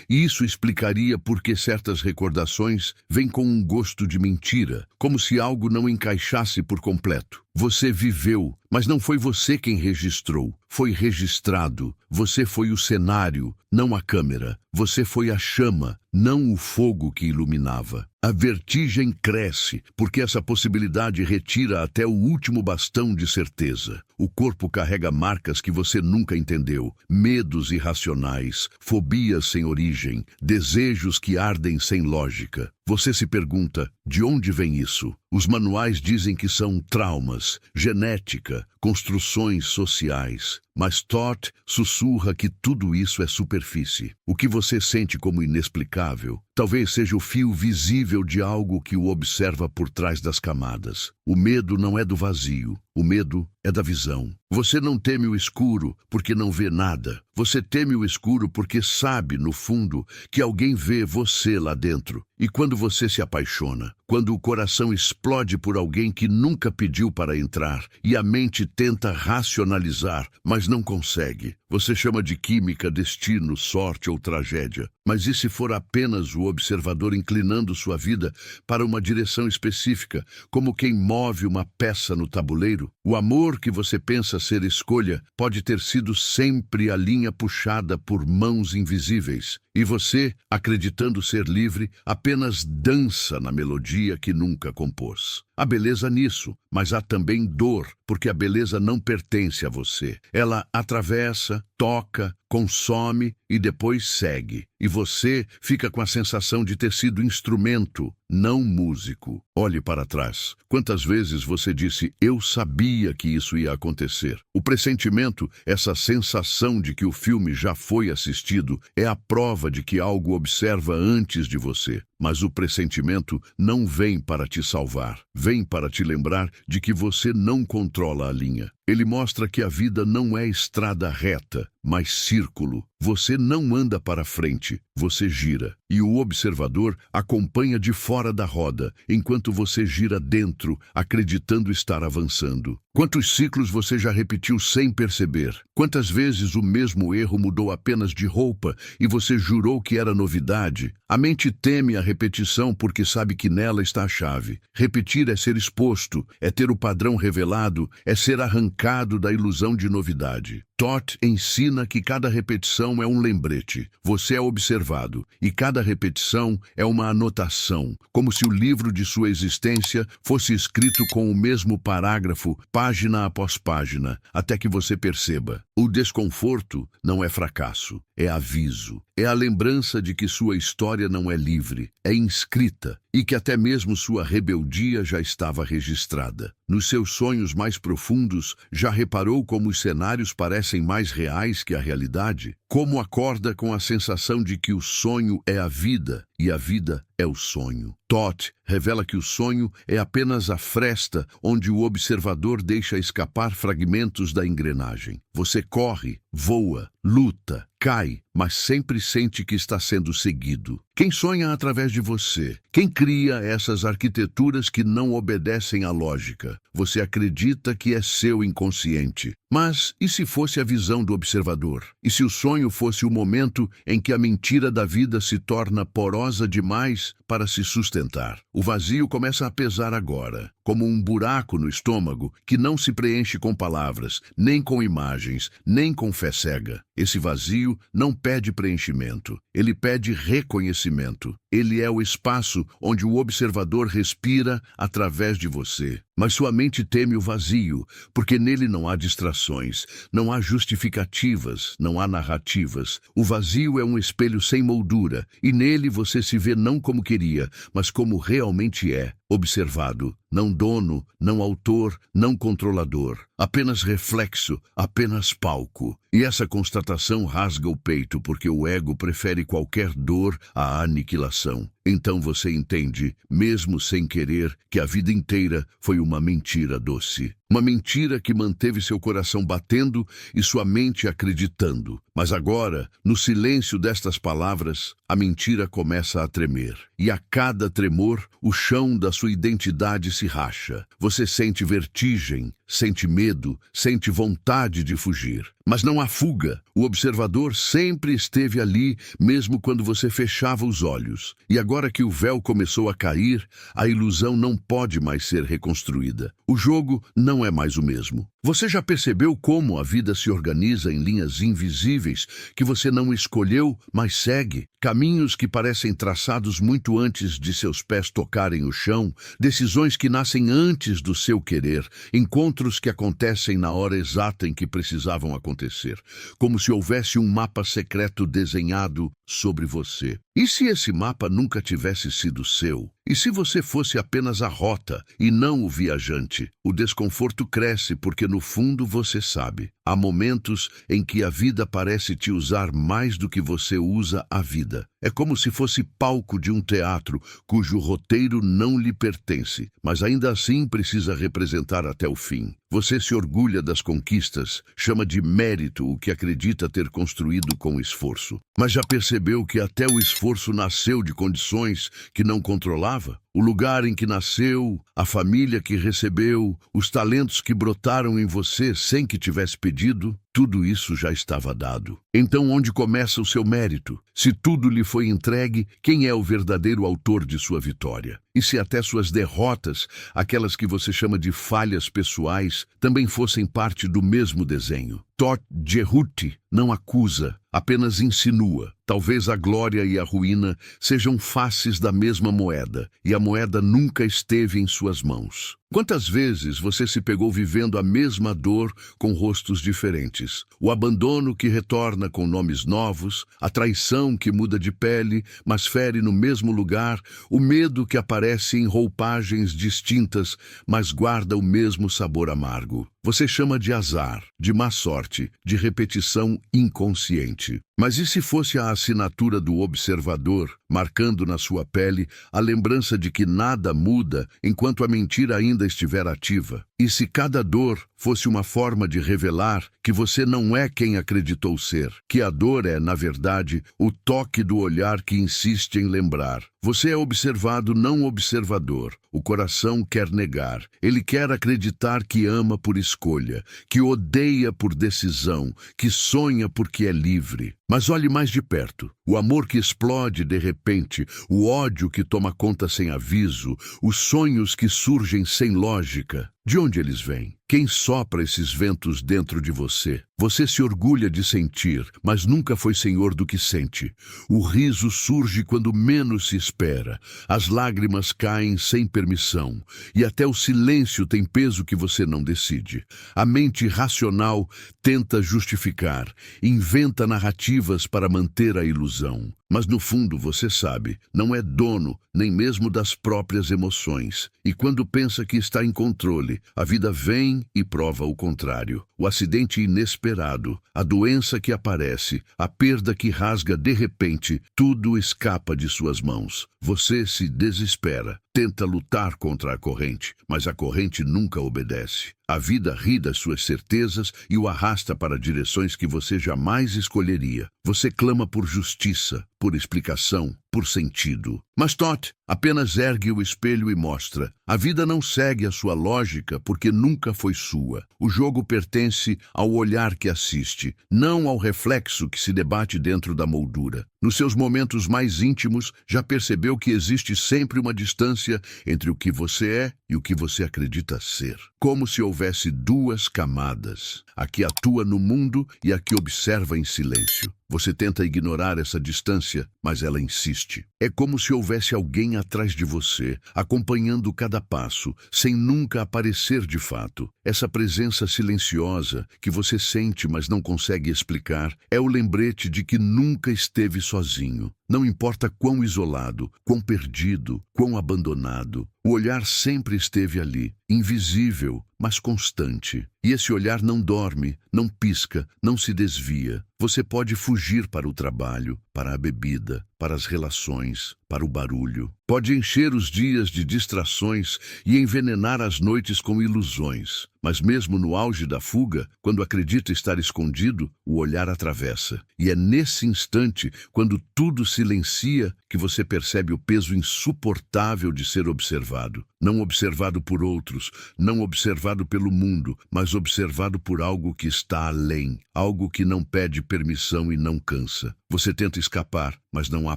E isso explicaria por que certas recordações vêm com um gosto de mentira, como se algo não encaixasse por completo. Você viveu, mas não foi você quem registrou. Foi registrado. Você foi o cenário, não a câmera. Você foi a chama, não o fogo que iluminava. A vertigem cresce, porque essa possibilidade retira até o último bastão de certeza. O corpo carrega marcas que você nunca entendeu, medos irracionais, fobias sem origem, desejos que ardem sem lógica. Você se pergunta, de onde vem isso? Os manuais dizem que são traumas, genética, construções sociais. Mas Toth sussurra que tudo isso é superfície. O que você sente como inexplicável talvez seja o fio visível de algo que o observa por trás das camadas. O medo não é do vazio, o medo é da visão. Você não teme o escuro porque não vê nada. Você teme o escuro porque sabe, no fundo, que alguém vê você lá dentro. E quando você se apaixona, quando o coração explode por alguém que nunca pediu para entrar e a mente tenta racionalizar, mas não consegue, você chama de química, destino, sorte ou tragédia. Mas e se for apenas o observador inclinando sua vida para uma direção específica, como quem move uma peça no tabuleiro? O amor que você pensa ser escolha pode ter sido sempre a linha puxada por mãos invisíveis. E você, acreditando ser livre, apenas dança na melodia que nunca compôs. Há beleza nisso, mas há também dor, porque a beleza não pertence a você. Ela atravessa, toca, consome e depois segue. E você fica com a sensação de ter sido instrumento, não músico. Olhe para trás. Quantas vezes você disse, eu sabia que isso ia acontecer? O pressentimento, essa sensação de que o filme já foi assistido, é a prova de que algo observa antes de você. Mas o pressentimento não vem para te salvar, vem para te lembrar de que você não controla a linha. Ele mostra que a vida não é estrada reta, mas círculo. Você não anda para frente, você gira. E o observador acompanha de fora da roda, enquanto você gira dentro, acreditando estar avançando. Quantos ciclos você já repetiu sem perceber? Quantas vezes o mesmo erro mudou apenas de roupa e você jurou que era novidade? A mente teme a repetição porque sabe que nela está a chave. Repetir é ser exposto, é ter o padrão revelado, é ser arrancado da ilusão de novidade. Todd ensina que cada repetição é um lembrete. Você é observado, e cada repetição é uma anotação, como se o livro de sua existência fosse escrito com o mesmo parágrafo, página após página, até que você perceba. O desconforto não é fracasso, é aviso. É a lembrança de que sua história não é livre, é inscrita, e que até mesmo sua rebeldia já estava registrada. Nos seus sonhos mais profundos, já reparou como os cenários parecem mais reais que a realidade? Como acorda com a sensação de que o sonho é a vida e a vida é o sonho? Todd revela que o sonho é apenas a fresta onde o observador deixa escapar fragmentos da engrenagem. Você corre, voa, luta, cai, mas sempre sente que está sendo seguido. Quem sonha através de você? Quem cria essas arquiteturas que não obedecem à lógica? Você acredita que é seu inconsciente. Mas e se fosse a visão do observador? E se o sonho fosse o momento em que a mentira da vida se torna porosa demais para se sustentar? O vazio começa a pesar agora, como um buraco no estômago que não se preenche com palavras, nem com imagens, nem com fé cega. Esse vazio não pede preenchimento, ele pede reconhecimento. Ele é o espaço onde o observador respira através de você. Mas sua mente teme o vazio, porque nele não há distrações, não há justificativas, não há narrativas. O vazio é um espelho sem moldura, e nele você se vê não como queria, mas como realmente é. Observado, não dono, não autor, não controlador, apenas reflexo, apenas palco. E essa constatação rasga o peito porque o ego prefere qualquer dor à aniquilação. Então você entende, mesmo sem querer, que a vida inteira foi uma mentira doce. Uma mentira que manteve seu coração batendo e sua mente acreditando. Mas agora, no silêncio destas palavras, a mentira começa a tremer. E a cada tremor, o chão da sua identidade se racha. Você sente vertigem, sente medo, sente vontade de fugir. Mas não há fuga. O observador sempre esteve ali, mesmo quando você fechava os olhos. E agora que o véu começou a cair, a ilusão não pode mais ser reconstruída. O jogo não é mais o mesmo. Você já percebeu como a vida se organiza em linhas invisíveis que você não escolheu, mas segue? Caminhos que parecem traçados muito antes de seus pés tocarem o chão, decisões que nascem antes do seu querer, encontros que acontecem na hora exata em que precisavam acontecer, como se houvesse um mapa secreto desenhado sobre você. E se esse mapa nunca tivesse sido seu? E se você fosse apenas a rota e não o viajante? O desconforto cresce porque no fundo você sabe. Há momentos em que a vida parece te usar mais do que você usa a vida. É como se fosse palco de um teatro cujo roteiro não lhe pertence, mas ainda assim precisa representar até o fim. Você se orgulha das conquistas, chama de mérito o que acredita ter construído com esforço. Mas já percebeu que até o esforço nasceu de condições que não controlava? O lugar em que nasceu, a família que recebeu, os talentos que brotaram em você sem que tivesse pedido, tudo isso já estava dado. Então onde começa o seu mérito? Se tudo lhe foi entregue, quem é o verdadeiro autor de sua vitória? E se até suas derrotas, aquelas que você chama de falhas pessoais, também fossem parte do mesmo desenho? Todd Jehuti não acusa, apenas insinua. Talvez a glória e a ruína sejam faces da mesma moeda, e a moeda nunca esteve em suas mãos. Quantas vezes você se pegou vivendo a mesma dor com rostos diferentes? O abandono que retorna com nomes novos, a traição que muda de pele, mas fere no mesmo lugar, o medo que aparece em roupagens distintas, mas guarda o mesmo sabor amargo. Você chama de azar, de má sorte, de repetição inconsciente. Mas e se fosse a assinatura do observador? marcando na sua pele a lembrança de que nada muda enquanto a mentira ainda estiver ativa. E se cada dor fosse uma forma de revelar que você não é quem acreditou ser, que a dor é, na verdade, o toque do olhar que insiste em lembrar. Você é observado, não observador. O coração quer negar. Ele quer acreditar que ama por escolha, que odeia por decisão, que sonha porque é livre. Mas olhe mais de perto. O amor que explode de repente, o ódio que toma conta sem aviso, os sonhos que surgem sem lógica. De onde eles vêm? Quem sopra esses ventos dentro de você? Você se orgulha de sentir, mas nunca foi senhor do que sente. O riso surge quando menos se espera. As lágrimas caem sem permissão. E até o silêncio tem peso que você não decide. A mente racional tenta justificar, inventa narrativas para manter a ilusão. Mas no fundo você sabe, não é dono nem mesmo das próprias emoções. E quando pensa que está em controle, a vida vem e prova o contrário. O acidente inesperado, a doença que aparece, a perda que rasga de repente, tudo escapa de suas mãos. Você se desespera, tenta lutar contra a corrente, mas a corrente nunca obedece. A vida ri das suas certezas e o arrasta para direções que você jamais escolheria. Você clama por justiça, por explicação, por sentido. Mas Todd apenas ergue o espelho e mostra. A vida não segue a sua lógica porque nunca foi sua. O jogo pertence ao olhar que assiste, não ao reflexo que se debate dentro da moldura. Nos seus momentos mais íntimos, já percebeu que existe sempre uma distância entre o que você é e o que você acredita ser. Como se houvesse duas camadas. A que atua no mundo e a que observa em silêncio. Você tenta ignorar essa distância, mas ela insiste. É como se houvesse alguém atrás de você, acompanhando cada passo, sem nunca aparecer de fato. Essa presença silenciosa, que você sente mas não consegue explicar, é o lembrete de que nunca esteve sozinho. Não importa quão isolado, quão perdido, quão abandonado, o olhar sempre esteve ali, invisível, mas constante. E esse olhar não dorme, não pisca, não se desvia. Você pode fugir para o trabalho, para a bebida, para as relações, para o barulho. Pode encher os dias de distrações e envenenar as noites com ilusões. Mas mesmo no auge da fuga, quando acredita estar escondido, o olhar atravessa. E é nesse instante, quando tudo silencia, que você percebe o peso insuportável de ser observado. Não observado por outros, não observado pelo mundo, mas observado por algo que está além, algo que não pede permissão e não cansa. Você tenta escapar, mas não há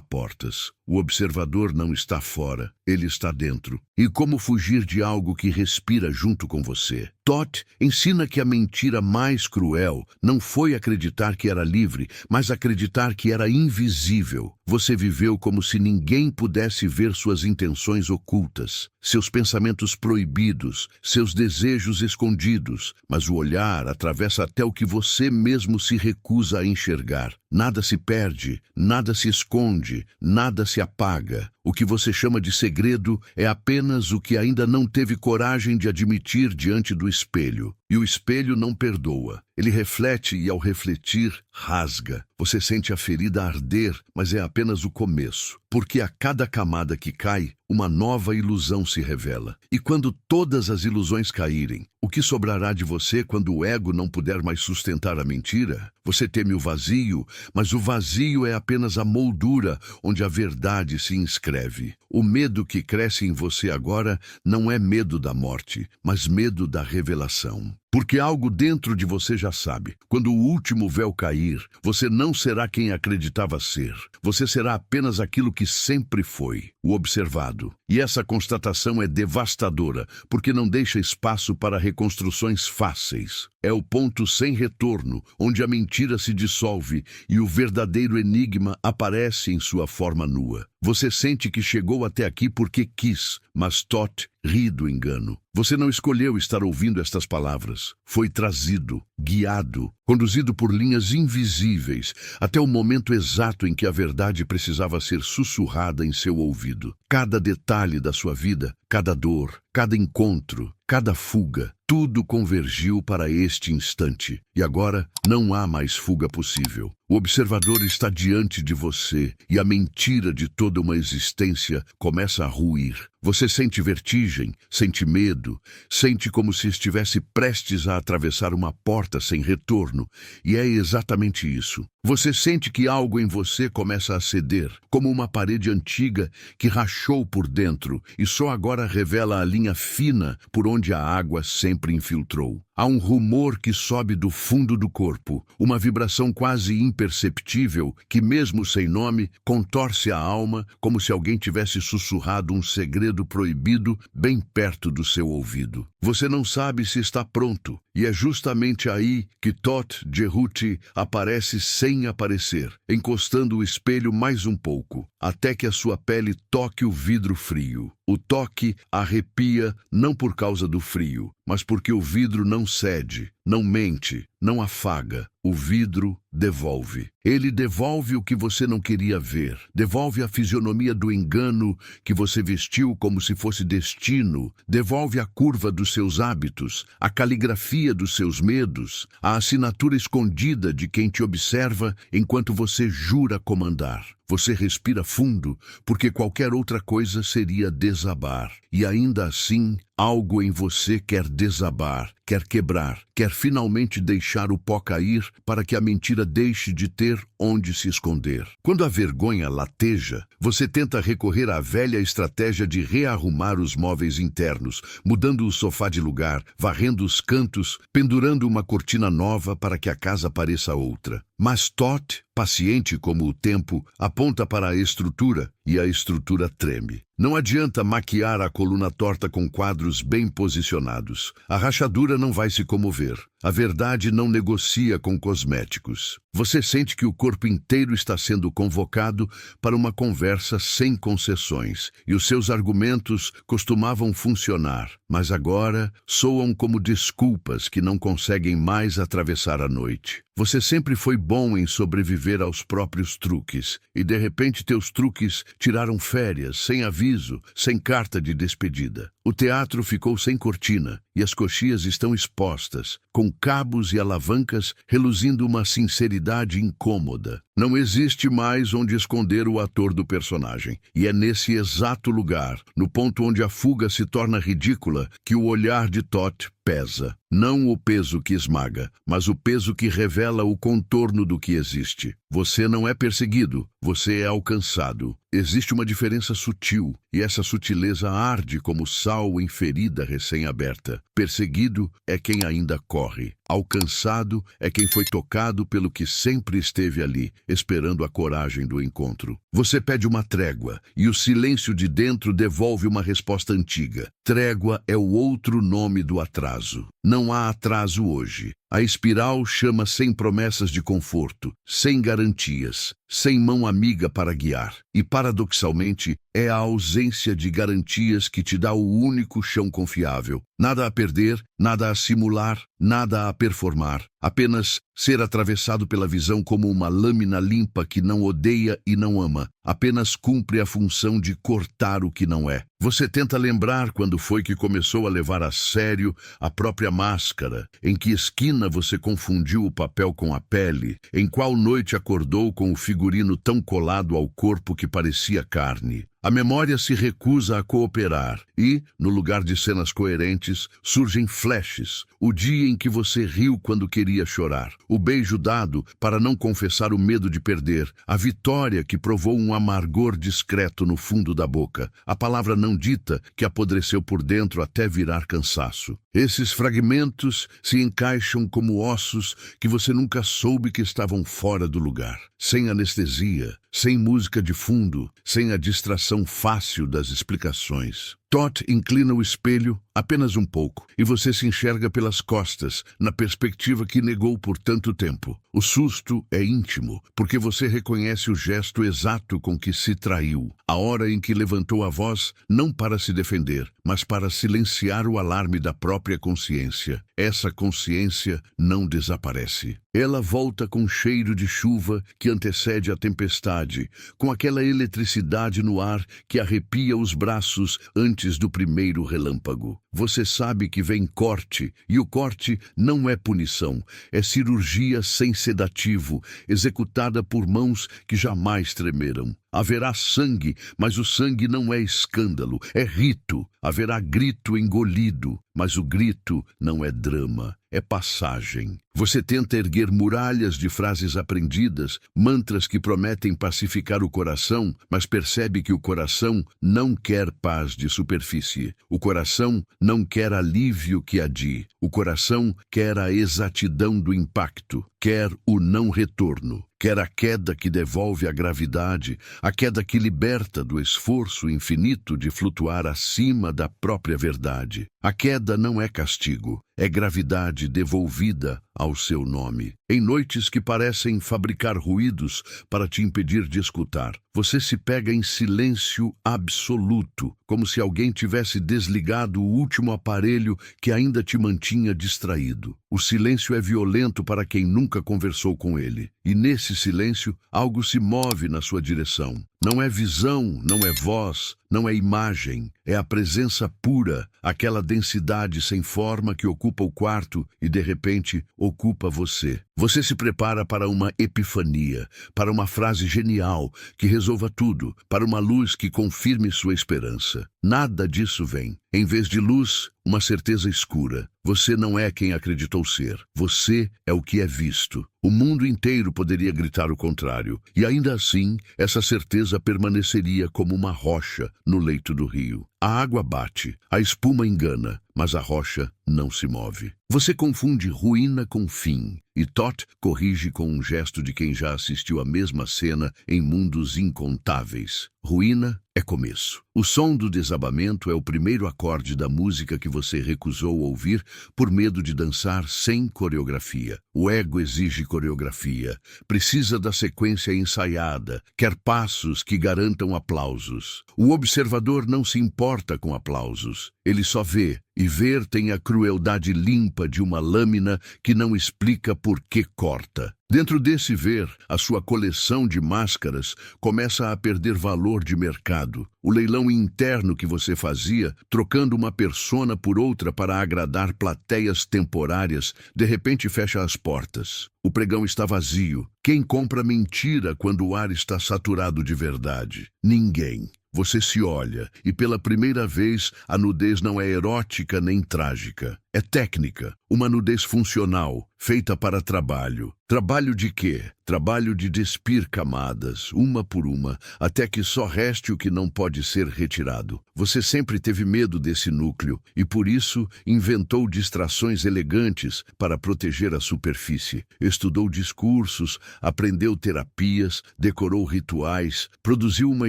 portas. O observador não está fora, ele está dentro. E como fugir de algo que respira junto com você? Todd ensina que a mentira mais cruel não foi acreditar que era livre, mas acreditar que era invisível. Você viveu como se ninguém pudesse ver suas intenções ocultas, seus pensamentos proibidos, seus desejos escondidos, mas o olhar atravessa até o que você mesmo se recusa a enxergar. Nada se perde, nada se esconde, nada se apaga. O que você chama de segredo é apenas o que ainda não teve coragem de admitir diante do espelho. E o espelho não perdoa. Ele reflete e, ao refletir, rasga. Você sente a ferida arder, mas é apenas o começo. Porque a cada camada que cai, uma nova ilusão se revela. E quando todas as ilusões caírem, o que sobrará de você quando o ego não puder mais sustentar a mentira? Você teme o vazio, mas o vazio é apenas a moldura onde a verdade se inscreve. O medo que cresce em você agora não é medo da morte, mas medo da revelação. Porque algo dentro de você já sabe. Quando o último véu cair, você não será quem acreditava ser. Você será apenas aquilo que sempre foi, o observado. E essa constatação é devastadora, porque não deixa espaço para reconstruções fáceis. É o ponto sem retorno, onde a mentira se dissolve e o verdadeiro enigma aparece em sua forma nua. Você sente que chegou até aqui porque quis, mas Todd ri do engano. Você não escolheu estar ouvindo estas palavras. Foi trazido, guiado, conduzido por linhas invisíveis, até o momento exato em que a verdade precisava ser sussurrada em seu ouvido. Cada detalhe da sua vida, cada dor, cada encontro, cada fuga, tudo convergiu para este instante. E agora não há mais fuga possível. O observador está diante de você e a mentira de toda uma existência começa a ruir. Você sente vertigem, sente medo, sente como se estivesse prestes a atravessar uma porta sem retorno. E é exatamente isso. Você sente que algo em você começa a ceder, como uma parede antiga que rachou por dentro e só agora revela a linha fina por onde a água sempre infiltrou. Há um rumor que sobe do fundo do corpo, uma vibração quase imperceptível que, mesmo sem nome, contorce a alma como se alguém tivesse sussurrado um segredo proibido bem perto do seu ouvido. Você não sabe se está pronto, e é justamente aí que Thoth Jerhuti aparece sem aparecer, encostando o espelho mais um pouco, até que a sua pele toque o vidro frio. O toque arrepia não por causa do frio, mas porque o vidro não cede, não mente, não afaga. O vidro devolve. Ele devolve o que você não queria ver. Devolve a fisionomia do engano que você vestiu como se fosse destino. Devolve a curva dos seus hábitos, a caligrafia dos seus medos, a assinatura escondida de quem te observa enquanto você jura comandar. Você respira fundo, porque qualquer outra coisa seria desabar. E ainda assim, algo em você quer desabar, quer quebrar, quer finalmente deixar o pó cair para que a mentira deixe de ter onde se esconder. Quando a vergonha lateja, você tenta recorrer à velha estratégia de rearrumar os móveis internos, mudando o sofá de lugar, varrendo os cantos, pendurando uma cortina nova para que a casa pareça outra. Mas Thoth, paciente como o tempo, aponta para a estrutura e a estrutura treme. Não adianta maquiar a coluna torta com quadros bem posicionados. A rachadura não vai se comover. A verdade não negocia com cosméticos. Você sente que o corpo inteiro está sendo convocado para uma conversa sem concessões, e os seus argumentos costumavam funcionar, mas agora soam como desculpas que não conseguem mais atravessar a noite. Você sempre foi bom em sobreviver aos próprios truques, e de repente teus truques tiraram férias, sem aviso, sem carta de despedida. O teatro ficou sem cortina, e as coxias estão expostas, com cabos e alavancas reluzindo uma sinceridade incômoda. Não existe mais onde esconder o ator do personagem, e é nesse exato lugar, no ponto onde a fuga se torna ridícula, que o olhar de Thoth pesa. Não o peso que esmaga, mas o peso que revela o contorno do que existe. Você não é perseguido, você é alcançado. Existe uma diferença sutil, e essa sutileza arde como sal em ferida recém-aberta. Perseguido é quem ainda corre. Alcançado é quem foi tocado pelo que sempre esteve ali, esperando a coragem do encontro. Você pede uma trégua, e o silêncio de dentro devolve uma resposta antiga. Trégua é o outro nome do atraso. Não há atraso hoje. A espiral chama sem promessas de conforto, sem garantias, sem mão amiga para guiar. E, paradoxalmente, é a ausência de garantias que te dá o único chão confiável. Nada a perder, nada a simular, nada a performar. Apenas ser atravessado pela visão como uma lâmina limpa que não odeia e não ama. Apenas cumpre a função de cortar o que não é. Você tenta lembrar quando foi que começou a levar a sério a própria máscara, em que esquina você confundiu o papel com a pele, em qual noite acordou com o figurino tão colado ao corpo que parecia carne. A memória se recusa a cooperar e, no lugar de cenas coerentes, surgem flashes. O dia em que você riu quando queria chorar, o beijo dado para não confessar o medo de perder, a vitória que provou um amargor discreto no fundo da boca, a palavra não dita que apodreceu por dentro até virar cansaço. Esses fragmentos se encaixam como ossos que você nunca soube que estavam fora do lugar, sem anestesia, sem música de fundo, sem a distração fácil das explicações. Thoth inclina o espelho apenas um pouco, e você se enxerga pelas costas, na perspectiva que negou por tanto tempo. O susto é íntimo, porque você reconhece o gesto exato com que se traiu, a hora em que levantou a voz, não para se defender, mas para silenciar o alarme da própria consciência. Essa consciência não desaparece. Ela volta com cheiro de chuva que antecede a tempestade, com aquela eletricidade no ar que arrepia os braços antes antes do primeiro relâmpago. Você sabe que vem corte, e o corte não é punição, é cirurgia sem sedativo, executada por mãos que jamais tremeram. Haverá sangue, mas o sangue não é escândalo, é rito. Haverá grito engolido, mas o grito não é drama, é passagem. Você tenta erguer muralhas de frases aprendidas, mantras que prometem pacificar o coração, mas percebe que o coração não quer paz de superfície. O coração não quer alívio que adie. O coração quer a exatidão do impacto, quer o não retorno. Quer a queda que devolve a gravidade, a queda que liberta do esforço infinito de flutuar acima da própria verdade. A queda não é castigo, é gravidade devolvida ao seu nome. Em noites que parecem fabricar ruídos para te impedir de escutar, você se pega em silêncio absoluto, como se alguém tivesse desligado o último aparelho que ainda te mantinha distraído. O silêncio é violento para quem nunca conversou com ele, e nesse silêncio algo se move na sua direção. Não é visão, não é voz, não é imagem, é a presença pura, aquela densidade sem forma que ocupa o quarto e, de repente, ocupa você. Você se prepara para uma epifania, para uma frase genial que resolva tudo, para uma luz que confirme sua esperança. Nada disso vem. Em vez de luz, uma certeza escura. Você não é quem acreditou ser. Você é o que é visto. O mundo inteiro poderia gritar o contrário, e ainda assim, essa certeza permaneceria como uma rocha no leito do rio. A água bate, a espuma engana, mas a rocha não se move. Você confunde ruína com fim, e Thoth corrige com um gesto de quem já assistiu a mesma cena em mundos incontáveis. Ruína é começo. O som do desabamento é o primeiro acorde da música que você recusou ouvir por medo de dançar sem coreografia. O ego exige coreografia, precisa da sequência ensaiada, quer passos que garantam aplausos. O observador não se importa com aplausos, ele só vê, e ver tem a crueldade limpa de uma lâmina que não explica por que corta. Dentro desse ver, a sua coleção de máscaras começa a perder valor de mercado. O leilão interno que você fazia, trocando uma persona por outra para agradar plateias temporárias, de repente fecha as portas. O pregão está vazio. Quem compra mentira quando o ar está saturado de verdade? Ninguém. Você se olha, e pela primeira vez a nudez não é erótica nem trágica. É técnica, uma nudez funcional, feita para trabalho. Trabalho de quê? Trabalho de despir camadas, uma por uma, até que só reste o que não pode ser retirado. Você sempre teve medo desse núcleo, e por isso inventou distrações elegantes para proteger a superfície. Estudou discursos, aprendeu terapias, decorou rituais, produziu uma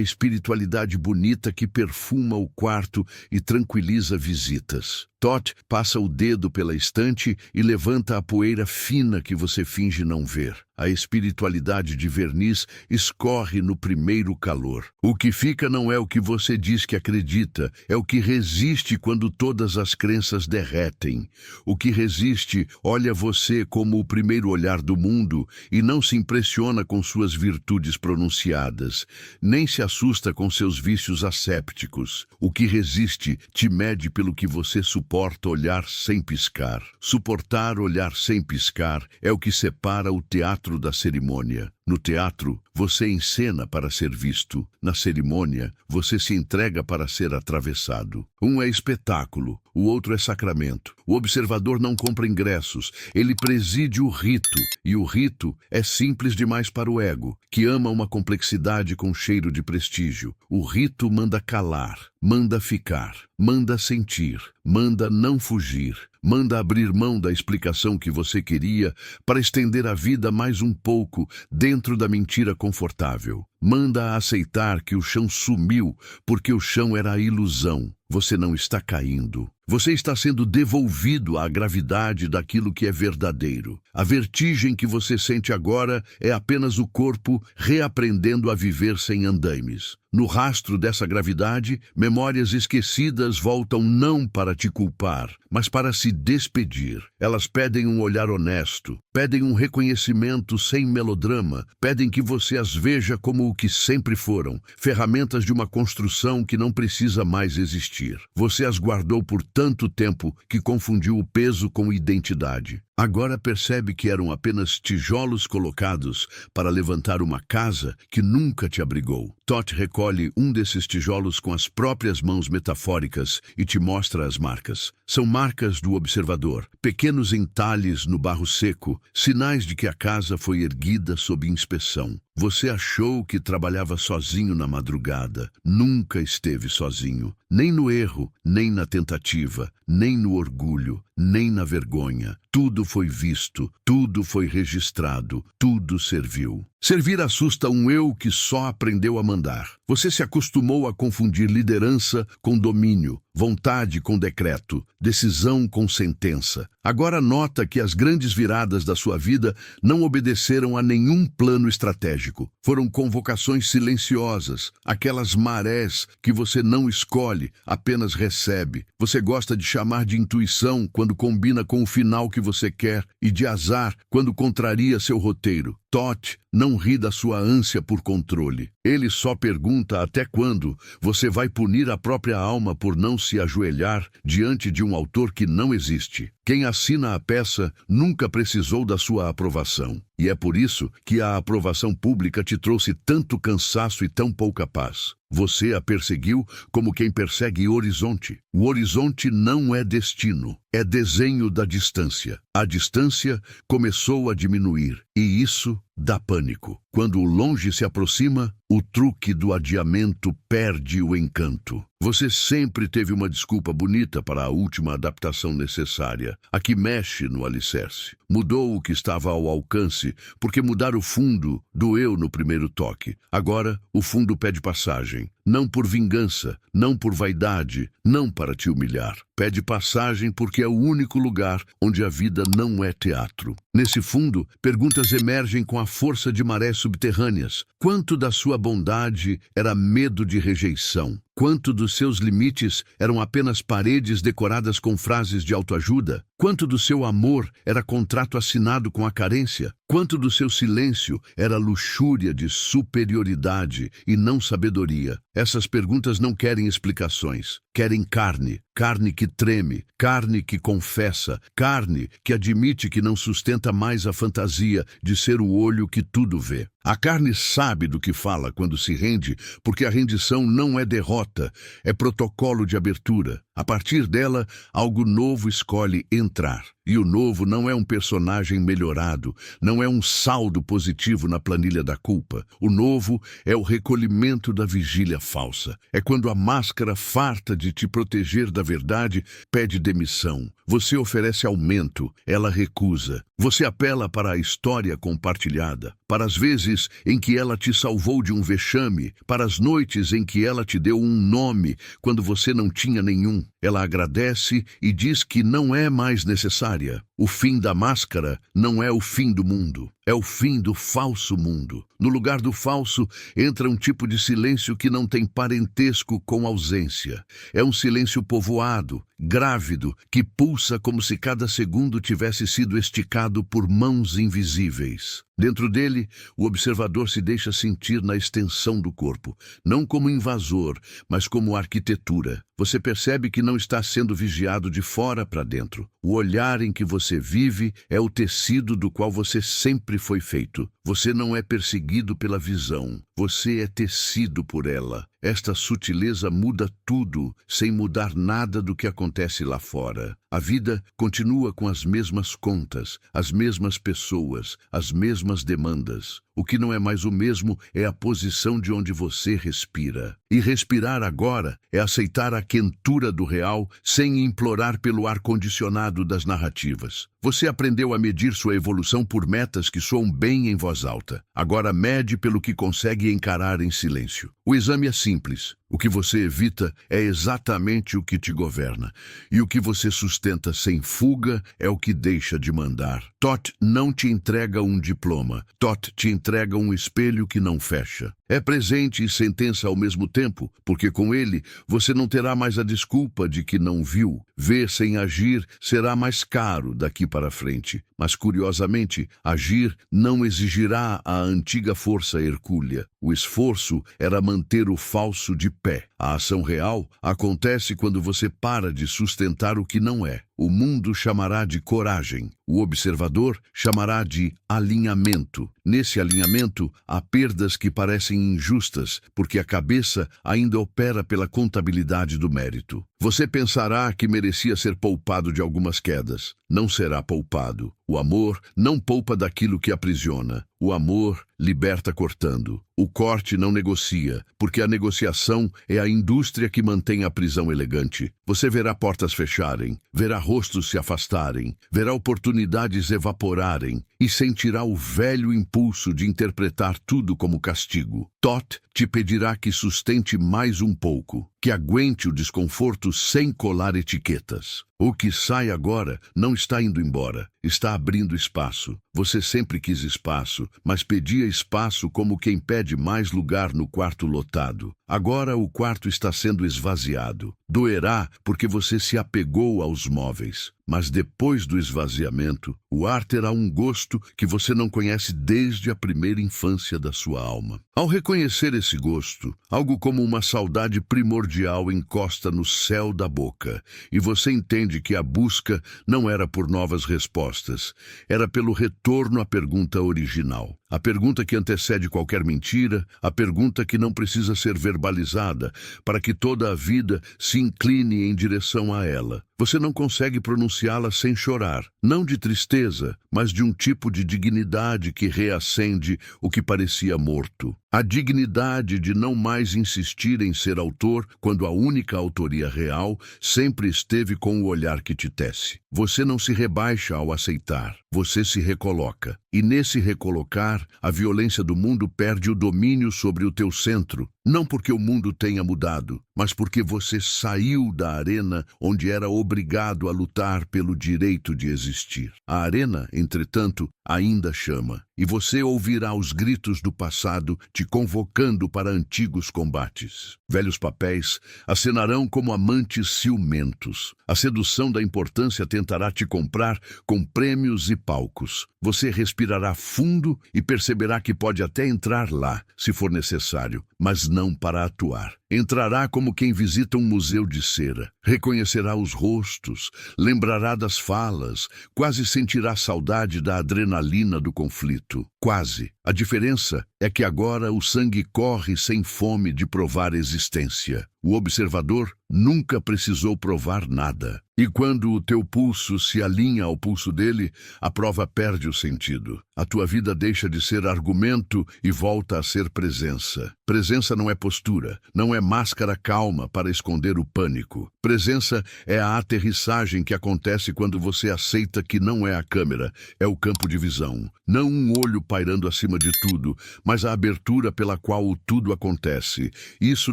espiritualidade bonita que perfuma o quarto e tranquiliza visitas. Thoth passa o dedo pela estante e levanta a poeira fina que você finge não ver. A espiritualidade de verniz escorre no primeiro calor. O que fica não é o que você diz que acredita, é o que resiste quando todas as crenças derretem. O que resiste olha você como o primeiro olhar do mundo e não se impressiona com suas virtudes pronunciadas, nem se assusta com seus vícios assépticos. O que resiste te mede pelo que você suporta olhar sem piscar. Suportar olhar sem piscar é o que separa o teatro da cerimônia. No teatro, você encena para ser visto. Na cerimônia, você se entrega para ser atravessado. Um é espetáculo, o outro é sacramento. O observador não compra ingressos, ele preside o rito. E o rito é simples demais para o ego, que ama uma complexidade com cheiro de prestígio. O rito manda calar, manda ficar, manda sentir, manda não fugir, manda abrir mão da explicação que você queria para estender a vida mais um pouco dentro da mentira confortável. Manda aceitar que o chão sumiu porque o chão era a ilusão. Você não está caindo. Você está sendo devolvido à gravidade daquilo que é verdadeiro. A vertigem que você sente agora é apenas o corpo reaprendendo a viver sem andaimes. No rastro dessa gravidade, memórias esquecidas voltam não para te culpar, mas para se despedir. Elas pedem um olhar honesto, pedem um reconhecimento sem melodrama, pedem que você as veja como o o que sempre foram, ferramentas de uma construção que não precisa mais existir. Você as guardou por tanto tempo que confundiu o peso com identidade. Agora percebe que eram apenas tijolos colocados para levantar uma casa que nunca te abrigou. Todd recolhe um desses tijolos com as próprias mãos metafóricas e te mostra as marcas. São marcas do observador, pequenos entalhes no barro seco, sinais de que a casa foi erguida sob inspeção. Você achou que trabalhava sozinho na madrugada. Nunca esteve sozinho. Nem no erro, nem na tentativa, nem no orgulho, nem na vergonha. Tudo foi visto, tudo foi registrado, tudo serviu. Servir assusta um eu que só aprendeu a mandar. Você se acostumou a confundir liderança com domínio, vontade com decreto, decisão com sentença. Agora nota que as grandes viradas da sua vida não obedeceram a nenhum plano estratégico. Foram convocações silenciosas, aquelas marés que você não escolhe, apenas recebe. Você gosta de chamar de intuição quando combina com o final que você quer e de azar quando contraria seu roteiro. Todd não ri da sua ânsia por controle. Ele só pergunta até quando você vai punir a própria alma por não se ajoelhar diante de um autor que não existe. Quem assina a peça nunca precisou da sua aprovação. E é por isso que a aprovação pública te trouxe tanto cansaço e tão pouca paz. Você a perseguiu como quem persegue horizonte. O horizonte não é destino, é desenho da distância. A distância começou a diminuir, e isso dá pânico. Quando o longe se aproxima, o truque do adiamento perde o encanto. Você sempre teve uma desculpa bonita para a última adaptação necessária, a que mexe no alicerce. Mudou o que estava ao alcance, porque mudar o fundo doeu no primeiro toque. Agora, o fundo pede passagem. Não por vingança, não por vaidade, não para te humilhar. Pede passagem porque é o único lugar onde a vida não é teatro. Nesse fundo, perguntas emergem com a força de marés subterrâneas. Quanto da sua bondade era medo de rejeição? Quanto dos seus limites eram apenas paredes decoradas com frases de autoajuda? Quanto do seu amor era contrato assinado com a carência? Quanto do seu silêncio era luxúria de superioridade e não sabedoria? Essas perguntas não querem explicações. Querem carne, carne que treme, carne que confessa, carne que admite que não sustenta mais a fantasia de ser o olho que tudo vê. A carne sabe do que fala quando se rende, porque a rendição não é derrota, é protocolo de abertura. A partir dela, algo novo escolhe entrar. E o novo não é um personagem melhorado, não é um saldo positivo na planilha da culpa. O novo é o recolhimento da vigília falsa. É quando a máscara farta de te proteger da verdade pede demissão. Você oferece aumento, ela recusa. Você apela para a história compartilhada, para as vezes em que ela te salvou de um vexame, para as noites em que ela te deu um nome quando você não tinha nenhum. Ela agradece e diz que não é mais necessária. O fim da máscara não é o fim do mundo, é o fim do falso mundo. No lugar do falso entra um tipo de silêncio que não tem parentesco com ausência. É um silêncio povoado, grávido, que pulsa como se cada segundo tivesse sido esticado por mãos invisíveis. Dentro dele, o observador se deixa sentir na extensão do corpo, não como invasor, mas como arquitetura. Você percebe que não está sendo vigiado de fora para dentro. O olhar em que você vive é o tecido do qual você sempre foi feito. Você não é perseguido pela visão, você é tecido por ela. Esta sutileza muda tudo, sem mudar nada do que acontece lá fora. A vida continua com as mesmas contas, as mesmas pessoas, as mesmas demandas. O que não é mais o mesmo é a posição de onde você respira. E respirar agora é aceitar a quentura do real sem implorar pelo ar-condicionado das narrativas. Você aprendeu a medir sua evolução por metas que soam bem em voz alta. Agora mede pelo que consegue encarar em silêncio. O exame é simples. O que você evita é exatamente o que te governa. E o que você sustenta sem fuga é o que deixa de mandar. Todd não te entrega um diploma. Todd te entrega um espelho que não fecha. É presente e sentença ao mesmo tempo, porque com ele você não terá mais a desculpa de que não viu. Ver sem agir será mais caro daqui para frente. Mas, curiosamente, agir não exigirá a antiga força hercúlea. O esforço era manter o falso de pé. A ação real acontece quando você para de sustentar o que não é. O mundo chamará de coragem. O observador chamará de alinhamento. Nesse alinhamento, há perdas que parecem injustas, porque a cabeça ainda opera pela contabilidade do mérito. Você pensará que merecia ser poupado de algumas quedas. Não será poupado. O amor não poupa daquilo que aprisiona. O amor liberta cortando. O corte não negocia, porque a negociação é a indústria que mantém a prisão elegante. Você verá portas fecharem, verá rostos se afastarem, verá oportunidades evaporarem e sentirá o velho impulso de interpretar tudo como castigo. Thoth te pedirá que sustente mais um pouco, que aguente o desconforto sem colar etiquetas. O que sai agora não está indo embora, está abrindo espaço. Você sempre quis espaço, mas pedia espaço como quem pede mais lugar no quarto lotado. Agora o quarto está sendo esvaziado. Doerá porque você se apegou aos móveis. Mas depois do esvaziamento, o ar terá um gosto que você não conhece desde a primeira infância da sua alma. Ao reconhecer esse gosto, algo como uma saudade primordial encosta no céu da boca, e você entende que a busca não era por novas respostas, era pelo retorno à pergunta original. A pergunta que antecede qualquer mentira, a pergunta que não precisa ser verbalizada, para que toda a vida se incline em direção a ela. Você não consegue pronunciá-la sem chorar, não de tristeza, mas de um tipo de dignidade que reacende o que parecia morto. A dignidade de não mais insistir em ser autor quando a única autoria real sempre esteve com o olhar que te tece. Você não se rebaixa ao aceitar, você se recoloca. E nesse recolocar, a violência do mundo perde o domínio sobre o teu centro. Não porque o mundo tenha mudado, mas porque você saiu da arena onde era obrigado a lutar pelo direito de existir. A arena, entretanto, ainda chama, e você ouvirá os gritos do passado te convocando para antigos combates. Velhos papéis acenarão como amantes ciumentos. A sedução da importância tentará te comprar com prêmios e palcos. Você respirará fundo e perceberá que pode até entrar lá, se for necessário, mas não para atuar. Entrará como quem visita um museu de cera. Reconhecerá os rostos, lembrará das falas, quase sentirá saudade da adrenalina do conflito. Quase. A diferença é que agora o sangue corre sem fome de provar existência. O observador nunca precisou provar nada. E quando o teu pulso se alinha ao pulso dele, a prova perde o sentido. A tua vida deixa de ser argumento e volta a ser presença. Presença não é postura, não é máscara calma para esconder o pânico. Presença é a aterrissagem que acontece quando você aceita que não é a câmera, é o campo de visão. Não um olho pairando acima de tudo, mas a abertura pela qual o tudo acontece. Isso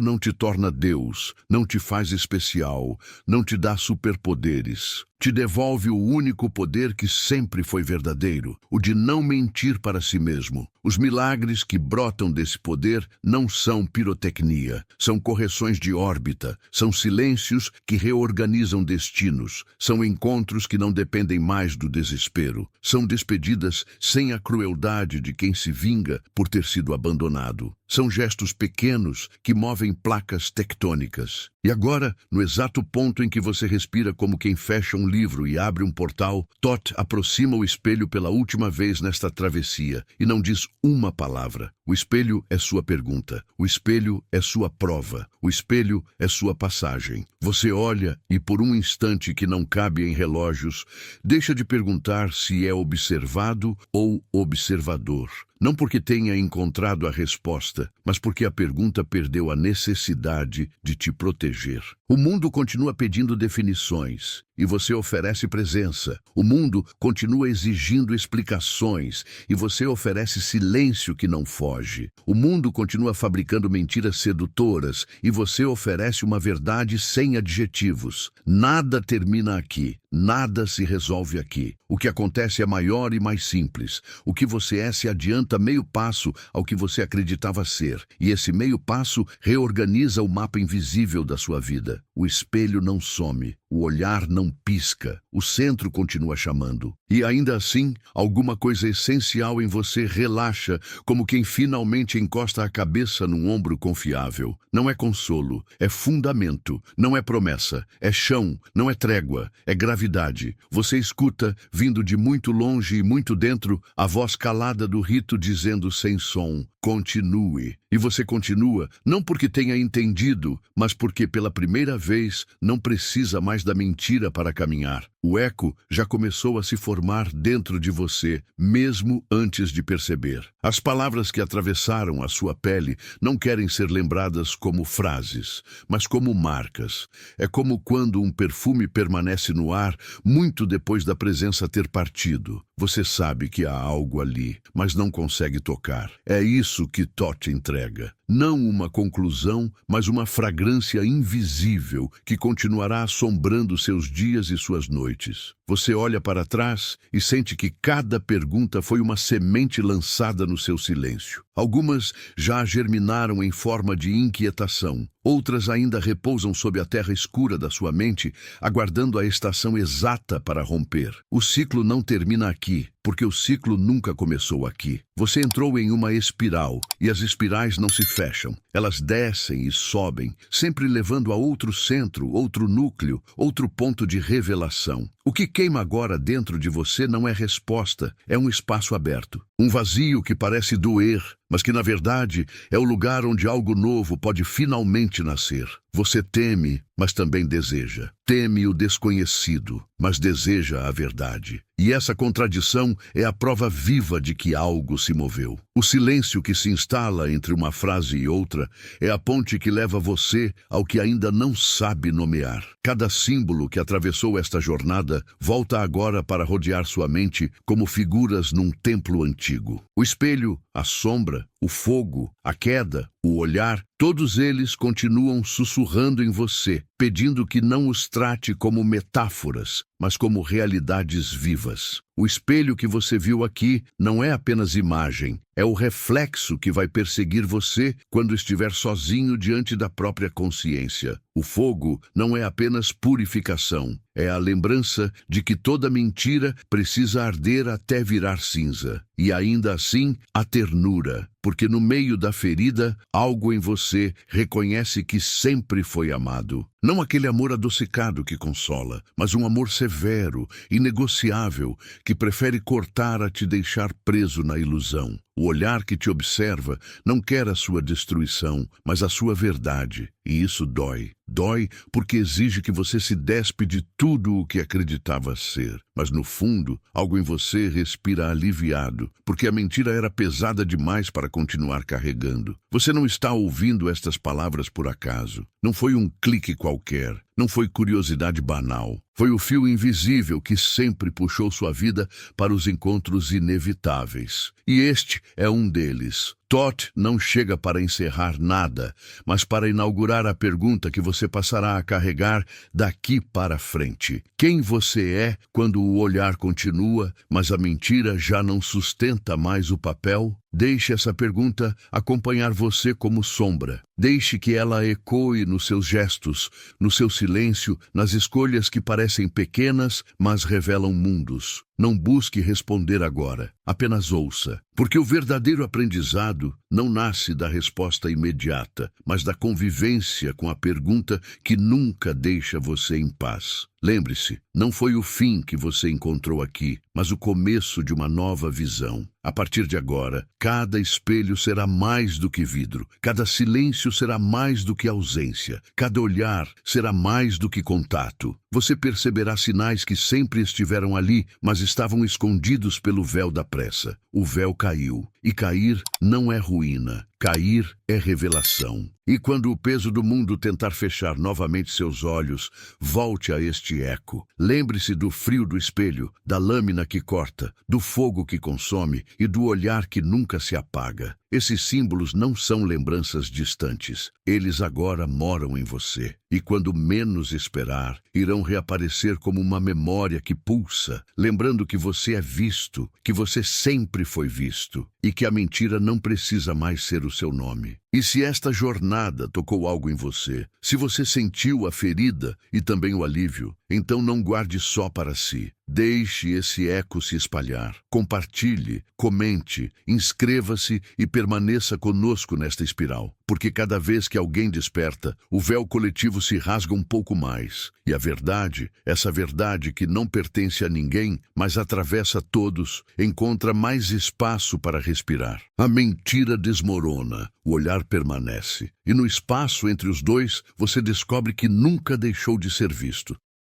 não te torna Deus, não te faz especial, não te dá superpoderes. Te devolve o único poder que sempre foi verdadeiro, o de não mentir para si mesmo. Os milagres que brotam desse poder não são pirotecnia, são correções de órbita, são silêncios que reorganizam destinos, são encontros que não dependem mais do desespero, são despedidas sem a crueldade de quem se vinga por ter sido abandonado. São gestos pequenos que movem placas tectônicas. E agora, no exato ponto em que você respira como quem fecha um livro e abre um portal, Thoth aproxima o espelho pela última vez nesta travessia e não diz uma palavra. O espelho é sua pergunta, o espelho é sua prova, o espelho é sua passagem. Você olha e, por um instante que não cabe em relógios, deixa de perguntar se é observado ou observador. Não porque tenha encontrado a resposta, mas porque a pergunta perdeu a necessidade de te proteger. O mundo continua pedindo definições e você oferece presença. O mundo continua exigindo explicações e você oferece silêncio que não foge. O mundo continua fabricando mentiras sedutoras e você oferece uma verdade sem adjetivos. Nada termina aqui. Nada se resolve aqui. O que acontece é maior e mais simples. O que você é se adianta meio passo ao que você acreditava ser. E esse meio passo reorganiza o mapa invisível da sua vida. O espelho não some. O olhar não pisca. O centro continua chamando. E ainda assim, alguma coisa essencial em você relaxa, como quem finalmente encosta a cabeça num ombro confiável. Não é consolo, é fundamento. Não é promessa, é chão. Não é trégua, é gravidade. Você escuta, vindo de muito longe e muito dentro, a voz calada do rito dizendo sem som: continue. E você continua, não porque tenha entendido, mas porque pela primeira vez não precisa mais da mentira para caminhar. O eco já começou a se formar dentro de você, mesmo antes de perceber. As palavras que atravessaram a sua pele não querem ser lembradas como frases, mas como marcas. É como quando um perfume permanece no ar muito depois da presença ter partido. Você sabe que há algo ali, mas não consegue tocar. É isso que Thoth entrega. Não uma conclusão, mas uma fragrância invisível que continuará assombrando seus dias e suas noites. Você olha para trás e sente que cada pergunta foi uma semente lançada no seu silêncio. Algumas já germinaram em forma de inquietação. Outras ainda repousam sob a terra escura da sua mente, aguardando a estação exata para romper. O ciclo não termina aqui, porque o ciclo nunca começou aqui. Você entrou em uma espiral, e as espirais não se fecham. Elas descem e sobem, sempre levando a outro centro, outro núcleo, outro ponto de revelação. O que queima agora dentro de você não é resposta, é um espaço aberto. Um vazio que parece doer, mas que na verdade é o lugar onde algo novo pode finalmente nascer. Você teme, mas também deseja. Teme o desconhecido, mas deseja a verdade. E essa contradição é a prova viva de que algo se moveu. O silêncio que se instala entre uma frase e outra é a ponte que leva você ao que ainda não sabe nomear. Cada símbolo que atravessou esta jornada volta agora para rodear sua mente como figuras num templo antigo. O espelho, a sombra, o fogo, a queda, o olhar, todos eles continuam sussurrando em você, pedindo que não os trate como metáforas, mas como realidades vivas. O espelho que você viu aqui não é apenas imagem, é o reflexo que vai perseguir você quando estiver sozinho diante da própria consciência. O fogo não é apenas purificação, é a lembrança de que toda mentira precisa arder até virar cinza. E ainda assim, a ternura, porque no meio da ferida, algo em você reconhece que sempre foi amado. Não aquele amor adocicado que consola, mas um amor severo, inegociável, que prefere cortar a te deixar preso na ilusão. O olhar que te observa não quer a sua destruição, mas a sua verdade. E isso dói. Dói porque exige que você se despe de tudo o que acreditava ser. Mas no fundo, algo em você respira aliviado, porque a mentira era pesada demais para continuar carregando. Você não está ouvindo estas palavras por acaso. Não foi um clique qualquer. Não foi curiosidade banal. Foi o fio invisível que sempre puxou sua vida para os encontros inevitáveis. E este é um deles. Thoth não chega para encerrar nada, mas para inaugurar a pergunta que você passará a carregar daqui para frente. Quem você é quando o olhar continua, mas a mentira já não sustenta mais o papel? Deixe essa pergunta acompanhar você como sombra. Deixe que ela ecoe nos seus gestos, no seu silêncio, nas escolhas que parecem pequenas, mas revelam mundos. Não busque responder agora, apenas ouça. Porque o verdadeiro aprendizado não nasce da resposta imediata, mas da convivência com a pergunta que nunca deixa você em paz. Lembre-se, não foi o fim que você encontrou aqui, mas o começo de uma nova visão. A partir de agora, cada espelho será mais do que vidro, cada silêncio será mais do que ausência, cada olhar será mais do que contato. Você perceberá sinais que sempre estiveram ali, mas estavam escondidos pelo véu da pressa. O véu caiu, e cair não é ruína. cair é revelação. E quando o peso do mundo tentar fechar novamente seus olhos, volte a este eco. Lembre-se do frio do espelho, da lâmina que corta, do fogo que consome e do olhar que nunca se apaga. Esses símbolos não são lembranças distantes. Eles agora moram em você. E quando menos esperar, irão reaparecer como uma memória que pulsa, lembrando que você é visto, que você sempre foi visto e que a mentira não precisa mais ser o seu nome. E se esta jornada tocou algo em você, se você sentiu a ferida e também o alívio, então não guarde só para si. Deixe esse eco se espalhar. Compartilhe, comente, inscreva-se e permaneça conosco nesta espiral. Porque cada vez que alguém desperta, o véu coletivo se rasga um pouco mais. E a verdade, essa verdade que não pertence a ninguém, mas atravessa todos, encontra mais espaço para respirar. A mentira desmorona, o olhar permanece. E no espaço entre os dois, você descobre que nunca deixou de ser visto.